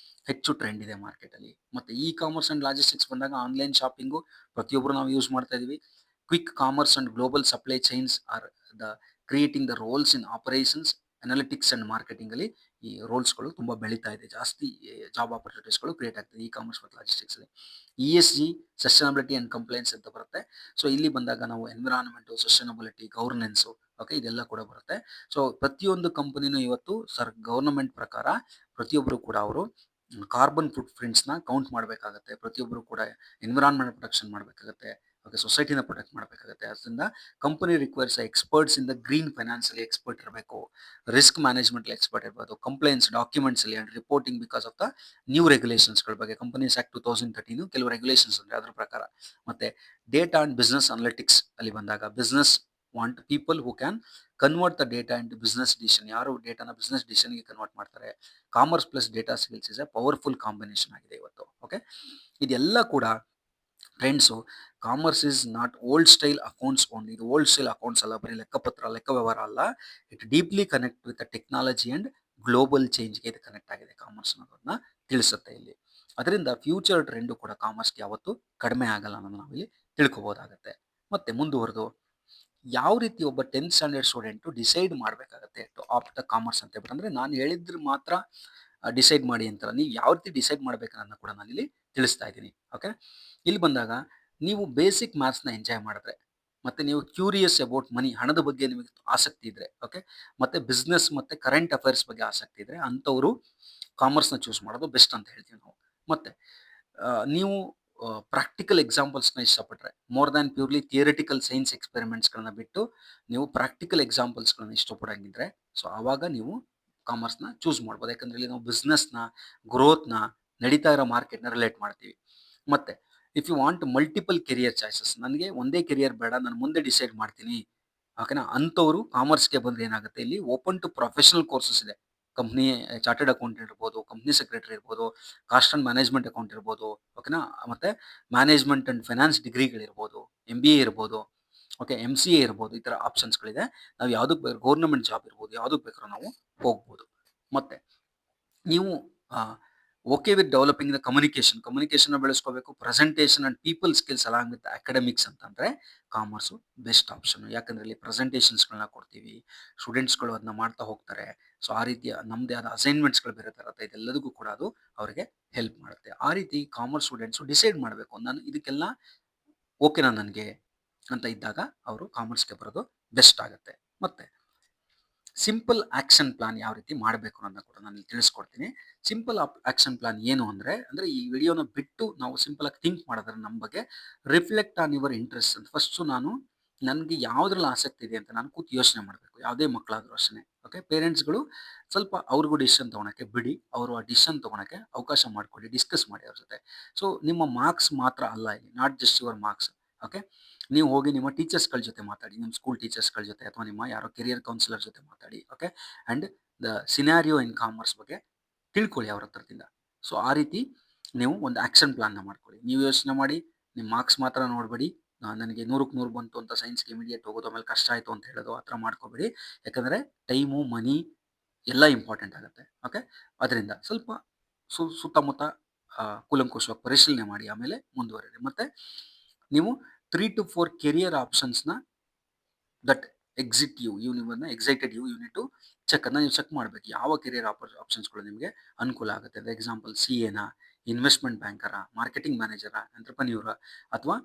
ಹೆಚ್ಚು trend ಇದೆ ಮಾರ್ಕೆಟಲ್ಲಿ. ಮತ್ತು ಇ ಕಾಮರ್ಸ್ ಆ್ಯಂಡ್ ಲಾಜಿಸ್ಟಿಕ್ಸ್ ಬಂದಾಗ ಆನ್ಲೈನ್ ಶಾಪಿಂಗು ಪ್ರತಿಯೊಬ್ಬರು ನಾವು ಯೂಸ್ ಮಾಡ್ತಾ ಇದ್ದೀವಿ. Quick commerce and global supply chains are the creating the roles in operations, analytics and ಮಾರ್ಕೆಟಿಂಗಲ್ಲಿ ಈ ರೋಲ್ಸ್ಗಳು ತುಂಬ ಬೆಳೀತಾ ಇದೆ, ಜಾಸ್ತಿ ಜಾಬ್ ಆಪರ್ಚುನಿಟೀಸ್ಗಳು ಕ್ರಿಯೇಟ್ ಆಗ್ತದೆ ಇ ಕಾಮರ್ಸ್ ಮತ್ತು ಲಾಜಿಸ್ಟಿಕ್ಸಲ್ಲಿ. E S G, sustainability and compliance ಅಂತ ಬರುತ್ತೆ. ಸೊ ಇಲ್ಲಿ ಬಂದಾಗ ನಾವು ಎನ್ವಿರಾನ್ಮೆಂಟು, ಸಸ್ಟೈನಬಿಲಿಟಿ, ಗವರ್ನೆನ್ಸು, ಓಕೆ, ಇದೆಲ್ಲ ಕೂಡ ಬರುತ್ತೆ. ಸೊ ಪ್ರತಿಯೊಂದು ಕಂಪನಿನೂ ಇವತ್ತು ಗವರ್ನಮೆಂಟ್ ಪ್ರಕಾರ ಪ್ರತಿಯೊಬ್ಬರು ಕೂಡ ಅವರು ಕಾರ್ಬನ್ ಫುಟ್ ಪ್ರಿಂಟ್ಸ್ನ ಕೌಂಟ್ ಮಾಡಬೇಕಾಗತ್ತೆ. ಪ್ರತಿಯೊಬ್ಬರು ಕೂಡ ಎನ್ವಿರಾನ್ಮೆಂಟ್ ಪ್ರೊಟೆಕ್ಷನ್ ಮಾಡಬೇಕಾಗತ್ತೆ, ಓಕೆ, ಸೊಸೈಟಿನ ಪ್ರೊಟೆಕ್ಟ್ ಮಾಡಬೇಕಾಗುತ್ತೆ. ಅದರಿಂದ company requires experts in the green ಫೈನಾನ್ಸಲ್ಲಿ ಎಕ್ಸ್ಪರ್ಟ್ ಇರಬೇಕು, ರಿಸ್ಕ್ ಮ್ಯಾನೇಜ್ಮೆಂಟ್ ಎಕ್ಸ್ಪರ್ಟ್ ಇರ್ಬೋದು, ಕಂಪ್ಲೈನ್ಸ್ ಡಾಕ್ಯುಮೆಂಟ್ಸಲ್ಲಿ and reporting because of the new ರೆಗ್ಯುಲೇಷನ್ಸ್ಗಳ ಬಗ್ಗೆ. ಕಂಪನೀಸ್ ಆ್ಯಕ್ಟ್ 2013 ಕೆಲವು ರೆಗ್ಯುಲೇಷನ್ಸ್ ಅಂದರೆ ಅದ್ರ ಪ್ರಕಾರ. ಮತ್ತು ಡೇಟಾ ಆ್ಯಂಡ್ ಬಿಸ್ನೆಸ್ ಅನಾಲಿಟಿಕ್ಸ್ ಅಲ್ಲಿ ಬಂದಾಗ business want people who can convert the data into business decision, ಯಾರು ಡೇಟಾನ ಬಿಸ್ನೆಸ್ ಡಿಸಿಷನ್ಗೆ ಕನ್ವರ್ಟ್ ಮಾಡ್ತಾರೆ. Commerce plus data skills is a powerful combination ಆಗಿದೆ ಇವತ್ತು. ಓಕೆ, ಇದೆಲ್ಲ ಕೂಡ trends. Commerce is not old style accounts only, ಇದು ಓಲ್ಡ್ ಸ್ಟೈಲ್ ಅಕೌಂಟ್ಸ್ ಅಲ್ಲ, ಬರೀ ಲೆಕ್ಕಪತ್ರ ಲೆಕ್ಕ ವ್ಯವಹಾರ ಅಲ್ಲ. It deeply connect with the technology and global ಚೇಂಜ್ಗೆ ಇದು ಕನೆಕ್ಟ್ ಆಗಿದೆ ಕಾಮರ್ಸ್ ಅನ್ನೋದನ್ನ ತಿಳಿಸುತ್ತೆ ಇಲ್ಲಿ. ಅದರಿಂದ ಫ್ಯೂಚರ್ ಟ್ರೆಂಡು ಕೂಡ ಕಾಮರ್ಸ್ಗೆ ಯಾವತ್ತೂ ಕಡಿಮೆ ಆಗಲ್ಲ ಅನ್ನೋದು ನಾವಿಲ್ಲಿ ತಿಳ್ಕೊಬೋದಾಗತ್ತೆ. ಮತ್ತು ಮುಂದುವರೆದು, ಯಾವ ರೀತಿ ಒಬ್ಬ 10th ಸ್ಟ್ಯಾಂಡರ್ಡ್ ಸ್ಟೂಡೆಂಟು ಡಿಸೈಡ್ ಮಾಡಬೇಕಾಗತ್ತೆ ಟು ಆಪ್ಟ್ ದ ಕಾಮರ್ಸ್ ಅಂತ ಹೇಳ್ಬಿಟ್ಟು. ಅಂದರೆ ನಾನು ಹೇಳಿದ್ರೆ ಮಾತ್ರ ಡಿಸೈಡ್ ಮಾಡಿ ಅಂತಲ್ಲ, ನೀವು ಯಾವ ರೀತಿ ಡಿಸೈಡ್ ಮಾಡಬೇಕನ್ನೋದನ್ನ ಕೂಡ ನಾನಿಲ್ಲಿ ತಿಳಿಸ್ತಾ ಇದ್ದೀನಿ. ಓಕೆ, ಇಲ್ಲಿ ಬಂದಾಗ ನೀವು ಬೇಸಿಕ್ ಮ್ಯಾಥ್ಸ್ನ ಎಂಜಾಯ್ ಮಾಡಿದ್ರೆ, ಮತ್ತು ನೀವು ಕ್ಯೂರಿಯಸ್ ಅಬೌಟ್ ಮನಿ, ಹಣದ ಬಗ್ಗೆ ನಿಮಗೆ ಆಸಕ್ತಿ ಇದ್ದರೆ, ಓಕೆ, ಮತ್ತು ಬಿಸ್ನೆಸ್ ಮತ್ತು ಕರೆಂಟ್ ಅಫೇರ್ಸ್ ಬಗ್ಗೆ ಆಸಕ್ತಿ ಇದ್ದರೆ ಅಂಥವರು ಕಾಮರ್ಸ್ನ ಚೂಸ್ ಮಾಡೋದು ಬೆಸ್ಟ್ ಅಂತ ಹೇಳ್ತೀವಿ ನಾವು. ಮತ್ತು ನೀವು ಪ್ರಾಕ್ಟಿಕಲ್ ಎಕ್ಸಾಂಪಲ್ಸ್ನ ಇಷ್ಟಪಟ್ಟರೆ, more than purely theoretical science ಎಕ್ಸ್ಪೆರಿಮೆಂಟ್ಸ್ಗಳನ್ನ ಬಿಟ್ಟು ನೀವು ಪ್ರಾಕ್ಟಿಕಲ್ ಎಕ್ಸಾಂಪಲ್ಸ್ಗಳನ್ನ ಇಷ್ಟಪಡೋಂಗಿದ್ರೆ, ಸೊ ಆವಾಗ ನೀವು ಕಾಮರ್ಸ್ನ ಚೂಸ್ ಮಾಡ್ಬೋದು. ಯಾಕಂದರೆ ಇಲ್ಲಿ ನಾವು ಬಿಸ್ನೆಸ್ನ, ಗ್ರೋತ್ನ, ನಡೀತಾ ಇರೋ ಮಾರ್ಕೆಟ್ನ ರಿಲೇಟ್ ಮಾಡ್ತೀವಿ. ಮತ್ತು if you want multiple career choices, ನನಗೆ ಒಂದೇ ಕೆರಿಯರ್ ಬೇಡ, ನಾನು ಮುಂದೆ ಡಿಸೈಡ್ ಮಾಡ್ತೀನಿ, ಓಕೆನಾ, ಅಂಥವರು ಕಾಮರ್ಸ್ಗೆ ಬಂದರೆ ಏನಾಗುತ್ತೆ, ಇಲ್ಲಿ ಓಪನ್ ಟು ಪ್ರೊಫೆಷನಲ್ ಕೋರ್ಸಸ್ ಇದೆ. ಕಂಪ್ನಿ ಚಾರ್ಟೆಡ್ ಅಕೌಂಟೆಂಟ್ ಇರ್ಬೋದು, ಕಂಪ್ನಿ ಸೆಕ್ರೆಟರಿ ಇರ್ಬೋದು, ಕಾಸ್ಟ್ ಆ್ಯಂಡ್ ಮ್ಯಾನೇಜ್ಮೆಂಟ್ ಅಕೌಂಟ್ ಇರ್ಬೋದು, ಓಕೆನಾ, ಮತ್ತು ಮ್ಯಾನೇಜ್ಮೆಂಟ್ ಆ್ಯಂಡ್ ಫೈನಾನ್ಸ್ ಡಿಗ್ರಿಗಳಿರ್ಬೋದು, MBA ಇರ್ಬೋದು, ಓಕೆ, MCA ಇರ್ಬೋದು, ಈ ಥರ ಆಪ್ಷನ್ಸ್ಗಳಿದೆ. ನಾವು ಯಾವುದಕ್ಕೆ ಬೇಕಾದ್ರೂ, ಗೌರ್ನಮೆಂಟ್ ಜಾಬ್ ಇರ್ಬೋದು, ಯಾವುದಕ್ಕೆ ಬೇಕಾದ್ರೂ ನಾವು ಹೋಗ್ಬೋದು. ಮತ್ತು ನೀವು ಓಕೆ ವಿತ್ ಡೆವಲಪಿಂಗ್ ದ ಕಮ್ಯುನಿಕೇಷನ್ನ ಬೆಳೆಸ್ಕೋಬೇಕು, presentation and people skills along with academics ಅಂತಂದರೆ ಕಾಮರ್ಸು ಬೆಸ್ಟ್ ಆಪ್ಷನ್ನು. ಯಾಕಂದರೆ ಇಲ್ಲಿ ಪ್ರೆಸೆಂಟೇಷನ್ಸ್ಗಳನ್ನ ಕೊಡ್ತೀವಿ, ಸ್ಟೂಡೆಂಟ್ಸ್ಗಳು ಅದನ್ನ ಮಾಡ್ತಾ ಹೋಗ್ತಾರೆ. ಸೊ ಆ ರೀತಿಯ ನಮ್ಮದೇ ಆದ ಅಸೈನ್ಮೆಂಟ್ಸ್ಗಳು ಬೇರೆ ಇರುತ್ತೆ, ಇದೆಲ್ಲದಕ್ಕೂ ಕೂಡ ಅದು ಅವರಿಗೆ ಹೆಲ್ಪ್ ಮಾಡುತ್ತೆ. ಆ ರೀತಿ ಕಾಮರ್ಸ್ ಸ್ಟೂಡೆಂಟ್ಸು ಡಿಸೈಡ್ ಮಾಡಬೇಕು, ನಾನು ಇದಕ್ಕೆಲ್ಲ ಓಕೆನಾ ನನಗೆ ಅಂತ ಇದ್ದಾಗ ಅವರು ಕಾಮರ್ಸ್ಗೆ ಬರೋದು ಬೆಸ್ಟ್ ಆಗುತ್ತೆ. ಮತ್ತು ಸಿಂಪಲ್ ಆ್ಯಕ್ಷನ್ ಪ್ಲಾನ್ ಯಾವ ರೀತಿ ಮಾಡಬೇಕು ಅನ್ನೋದನ್ನ ಕೂಡ ನಾನು ತಿಳಿಸ್ಕೊಡ್ತೀನಿ. ಸಿಂಪಲ್ ಆ್ಯಕ್ಷನ್ ಪ್ಲಾನ್ ಏನು ಅಂದರೆ ಈ ವಿಡಿಯೋನ ಬಿಟ್ಟು ನಾವು ಸಿಂಪಲಾಗಿ ಥಿಂಕ್ ಮಾಡಿದ್ರೆ ನಮ್ಮ ಬಗ್ಗೆ, ರಿಫ್ಲೆಕ್ಟ್ ಆನ್ ಯುವರ್ ಇಂಟ್ರೆಸ್ಟ್ ಅಂತ. ಫಸ್ಟು ನನಗೆ ಯಾವುದ್ರಲ್ಲಿ ಆಸಕ್ತಿ ಇದೆ ಅಂತ ನಾನು ಕೂತು ಯೋಚನೆ ಮಾಡಬೇಕು, ಯಾವುದೇ ಮಕ್ಕಳಾದರೂ ಅಷ್ಟೇ. ಓಕೆ, ಪೇರೆಂಟ್ಸ್ಗಳು ಸ್ವಲ್ಪ ಅವ್ರಿಗೂ ಡಿಸಿಷನ್ ತೊಗೊಳಕ್ಕೆ ಬಿಡಿ, ಅವರು ಆ ಡಿಸಿಷನ್ ತೊಗೊಳಕ್ಕೆ ಅವಕಾಶ ಮಾಡಿಕೊಡಿ, ಡಿಸ್ಕಸ್ ಮಾಡಿ ಅವ್ರ ಜೊತೆ. ಸೊ ನಿಮ್ಮ ಮಾರ್ಕ್ಸ್ ಮಾತ್ರ ಅಲ್ಲ ಇಲ್ಲಿ, not just your marks, okay. ನೀವು ಹೋಗಿ ನಿಮ್ಮ ಟೀಚರ್ಸ್‌ಗಳ ಜೊತೆ ಮಾತಾಡಿ. ನಿಮ್ಮ ಸ್ಕೂಲ್ ಟೀಚರ್ಸ್‌ಗಳ ಜೊತೆ ಅಥವಾ ನಿಮ್ಮ ಯಾರೋ ಕೆರಿಯರ್ ಕೌನ್ಸಿಲರ್ ಜೊತೆ ಮಾತಾಡಿ. Okay. And the scenario in commerce ಬಗ್ಗೆ ತಿಳ್ಕೊಳ್ಳಿ ಅವ್ರ ಹತ್ರದಿಂದ. ಸೊ ಆ ರೀತಿ ನೀವು ಒಂದು ಆಕ್ಷನ್ ಪ್ಲಾನ್‌ನ ಮಾಡ್ಕೊಳ್ಳಿ. ನೀವು ಯೋಚನೆ ಮಾಡಿ, ನಿಮ್ಮ ಮಾರ್ಕ್ಸ್ ಮಾತ್ರ ನೋಡಬೇಡಿ. ನನಗೆ 100ಕ್ಕೆ 100 ಬಂತು ಅಂತ ಸೈನ್ಸ್‌ಗೆ ಇಮಿಡಿಯೇಟ್ ಹೋಗೋದು, ಆಮೇಲೆ ಕಷ್ಟ ಆಯಿತು ಅಂತ ಹೇಳೋದು ಆ ಥರ ಮಾಡ್ಕೋಬೇಡಿ. ಯಾಕಂದರೆ ಟೈಮು, ಮನಿ ಎಲ್ಲ ಇಂಪಾರ್ಟೆಂಟ್ ಆಗುತ್ತೆ. ಓಕೆ. ಅದರಿಂದ ಸ್ವಲ್ಪ ಸುತ್ತಮುತ್ತ ಕೂಲಂಕುಷವಾಗಿ ಪರಿಶೀಲನೆ ಮಾಡಿ ಆಮೇಲೆ ಮುಂದುವರಿರಿ. ಮತ್ತೆ ನೀವು 3 ಟು 4 ಕೆರಿಯರ್ ಆಪ್ಷನ್ಸ್‌ನ that excited you need to check. ಅದನ್ನ ನೀವು ಚೆಕ್ ಮಾಡಬೇಕು. ಯಾವ ಕೆರಿಯರ್ ಆಪ್ಷನ್ಸ್‌ಗಳು ನಿಮಗೆ ಅನುಕೂಲ ಆಗುತ್ತೆ. ಫಾರ್ ಎಕ್ಸಾಂಪಲ್ CAನಾ, ಇನ್ವೆಸ್ಟ್‌ಮೆಂಟ್ ಬ್ಯಾಂಕರಾ, ಮಾರ್ಕೆಟಿಂಗ್ ಮ್ಯಾನೇಜರಾ, ಎಂಟರ್‌ಪ್ರೆನ್ಯೂರಾ ಅಥವಾ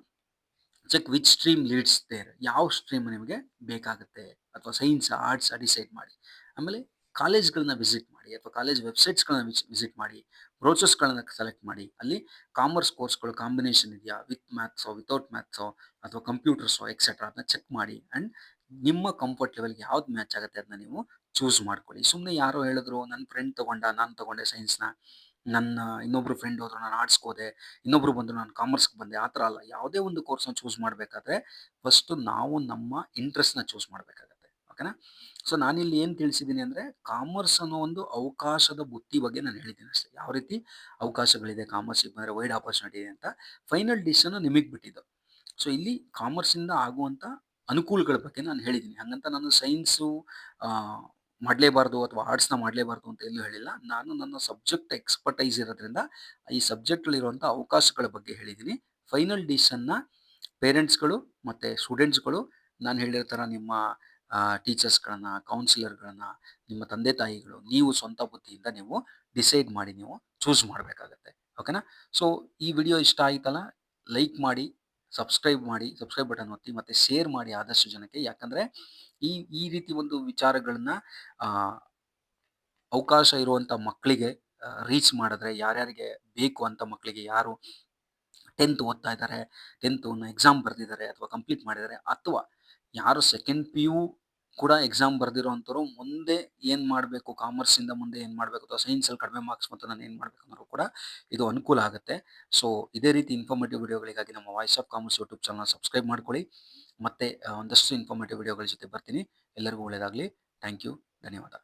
check which stream leads there. ಯಾವ ಸ್ಟ್ರೀಮ್ ನಿಮಗೆ ಬೇಕಾಗುತ್ತೆ ಅಥವಾ ಸೈನ್ಸ್, ಆರ್ಟ್ಸ್ ಡಿಸೈಡ್ ಮಾಡಿ. ಆಮೇಲೆ ಕಾಲೇಜ್‌ಗಳನ್ನ ವಿಸಿಟ್ ಮಾಡಿ ಅಥವಾ ಕಾಲೇಜ್ ವೆಬ್‌ಸೈಟ್ಸ್‌ಗಳನ್ನ ವಿಸಿಟ್ ಮಾಡಿ. ಬ್ರೋಚರ್ಸ್‌ಗಳನ್ನ ಸೆಲೆಕ್ಟ್ ಮಾಡಿ. ಅಲ್ಲಿ ಕಾಮರ್ಸ್ ಕೋರ್ಸ್‌ಗಳು ಕಾಂಬಿನೇಷನ್ ಇದೆಯಾ, ವಿತ್ ಮ್ಯಾಥ್ಸೋ, ವಿತೌಟ್ ಮ್ಯಾಥ್ಸೋ ಅಥವಾ ಕಂಪ್ಯೂಟರ್ಸೋ ಎಕ್ಸೆಟ್ರಾ ಅದನ್ನ ಚೆಕ್ ಮಾಡಿ. ಆ್ಯಂಡ್ ನಿಮ್ಮ ಕಂಫರ್ಟ್ ಲೆವೆಲ್‌ಗೆ ಯಾವ್ದು ಮ್ಯಾಚ್ ಆಗುತ್ತೆ ಅದನ್ನ ನೀವು ಚೂಸ್ ಮಾಡ್ಕೊಳ್ಳಿ. ಸುಮ್ಮನೆ ಯಾರೋ ಹೇಳಿದ್ರು, ನನ್ನ ಫ್ರೆಂಡ್ ತಗೊಂಡ, ನಾನು ತಗೊಂಡೆ ಸೈನ್ಸ್‌ನ, ನನ್ನ ಇನ್ನೊಬ್ರು ಫ್ರೆಂಡ್ ಹೋದ್ರು, ನಾನು ಆರ್ಟ್ಸ್‌ಗೆ ಹೋದೆ, ಇನ್ನೊಬ್ರು ಬಂದ್ರು, ನಾನು ಕಾಮರ್ಸ್‌ಗೆ ಬಂದೆ. ಆ ಥರ ಅಲ್ಲ. ಯಾವುದೇ ಒಂದು ಕೋರ್ಸ್‌ನ ಚೂಸ್ ಮಾಡಬೇಕಾದ್ರೆ ಫಸ್ಟು ನಾವು ನಮ್ಮ ಇಂಟ್ರೆಸ್ಟ್‌ನ ಚೂಸ್ ಮಾಡಬೇಕಾಗತ್ತೆ. ಓಕೆನಾ? ಸೊ ನಾನಿಲ್ಲಿ ಏನು ತಿಳಿಸಿದ್ದೀನಿ ಅಂದರೆ, ಕಾಮರ್ಸ್ ಅನ್ನೋ ಒಂದು ಅವಕಾಶದ ಬುತ್ತಿ ಬಗ್ಗೆ ನಾನು ಹೇಳಿದ್ದೀನಿ ಅಷ್ಟೇ. ಯಾವ ರೀತಿ ಅವಕಾಶಗಳಿದೆ ಕಾಮರ್ಸಿಗೆ ಬಂದರೆ, ವೈಡ್ ಆಪರ್ಚುನಿಟಿ ಇದೆ ಅಂತ. ಫೈನಲ್ ಡಿಸಿಷನ್ ನಿಮಗೆ ಬಿಟ್ಟಿದ್ದು. ಸೊ ಇಲ್ಲಿ ಕಾಮರ್ಸಿಂದ ಆಗುವಂಥ ಅನುಕೂಲಗಳ ಬಗ್ಗೆ ನಾನು ಹೇಳಿದ್ದೀನಿ. ಹಾಗಂತ ನಾನು ಸೈನ್ಸು ಮಾಡಲೇಬಾರ್ದು ಅಥವಾ ಆರ್ಟ್ಸ್‌ನ ಮಾಡಲೇಬಾರ್ದು ಅಂತ ಎಲ್ಲೂ ಹೇಳಿಲ್ಲ. ನಾನು ನನ್ನ ಸಬ್ಜೆಕ್ಟ್ ಎಕ್ಸ್ಪರ್ಟೈಸ್ ಇರೋದ್ರಿಂದ ಈ ಸಬ್ಜೆಕ್ಟಲ್ಲಿರುವಂಥ ಅವಕಾಶಗಳ ಬಗ್ಗೆ ಹೇಳಿದ್ದೀನಿ. ಫೈನಲ್ ಡಿಸಿಷನ್ನ ಪೇರೆಂಟ್ಸ್‌ಗಳು ಮತ್ತು ಸ್ಟೂಡೆಂಟ್ಸ್‌ಗಳು ನಾನು ಹೇಳಿರೋ ಥರ ನಿಮ್ಮ ಟೀಚರ್ಸ್‌ಗಳನ್ನ, ಕೌನ್ಸಿಲರ್‌ಗಳನ್ನ, ನಿಮ್ಮ ತಂದೆ ತಾಯಿಗಳು, ನೀವು ಸ್ವಂತ ಬುದ್ಧಿಯಿಂದ ನೀವು ಡಿಸೈಡ್ ಮಾಡಿ ನೀವು ಚೂಸ್ ಮಾಡಬೇಕಾಗತ್ತೆ. ಓಕೆನಾ? ಸೊ ಈ ವಿಡಿಯೋ ಇಷ್ಟ ಆಯ್ತಲ್ಲ, ಲೈಕ್ ಮಾಡಿ, ಸಬ್ಸ್ಕ್ರೈಬ್ ಬಟನ್ ಒತ್ತಿ ಮತ್ತು ಶೇರ್ ಮಾಡಿ ಆದಷ್ಟು ಜನಕ್ಕೆ. ಯಾಕಂದರೆ ಈ ಈ ರೀತಿ ಒಂದು ವಿಚಾರಗಳನ್ನ ಆ, ಅವಕಾಶ ಇರುವಂಥ ಮಕ್ಕಳಿಗೆ ರೀಚ್ ಮಾಡಿದ್ರೆ, ಯಾರ್ಯಾರಿಗೆ ಬೇಕು ಅಂತ ಮಕ್ಕಳಿಗೆ, ಯಾರು 10th ಓದ್ತಾ ಇದ್ದಾರೆ, 10th ಎಕ್ಸಾಮ್ ಬರೆದಿದ್ದಾರೆ ಅಥವಾ ಕಂಪ್ಲೀಟ್ ಮಾಡಿದ್ದಾರೆ, ಅಥವಾ ಯಾರು ಸೆಕೆಂಡ್ PU ಕೂಡ ಎಕ್ಸಾಮ್ ಬರೆದಿರೋವಂಥವ್ರು ಮುಂದೆ ಏನು ಮಾಡಬೇಕು, ಕಾಮರ್ಸಿಂದ ಮುಂದೆ ಏನು ಮಾಡಬೇಕು ಅಥವಾ ಸೈನ್ಸಲ್ಲಿ ಕಡಿಮೆ ಮಾರ್ಕ್ಸ್ ಬಂತು ನಾನು ಏನು ಮಾಡಬೇಕು ಅನ್ನೋರು ಕೂಡ ಇದು ಅನುಕೂಲ ಆಗುತ್ತೆ. ಸೊ ಇದೇ ರೀತಿ ಇನ್ಫಾರ್ಮೇಟಿವ್ ವಿಡಿಯೋಗಳಿಗಾಗಿ ನಮ್ಮ voice of commerce YouTube channel subscribe ಮಾಡ್ಕೊಳ್ಳಿ. ಮತ್ತೆ ಒಂದಷ್ಟು ಇನ್ಫಾರ್ಮೇಟಿವ್ ವಿಡಿಯೋಗಳ ಜೊತೆ ಬರ್ತೀನಿ. ಎಲ್ಲರಿಗೂ ಒಳ್ಳೆಯದಾಗಲಿ. Thank you. ಧನ್ಯವಾದ.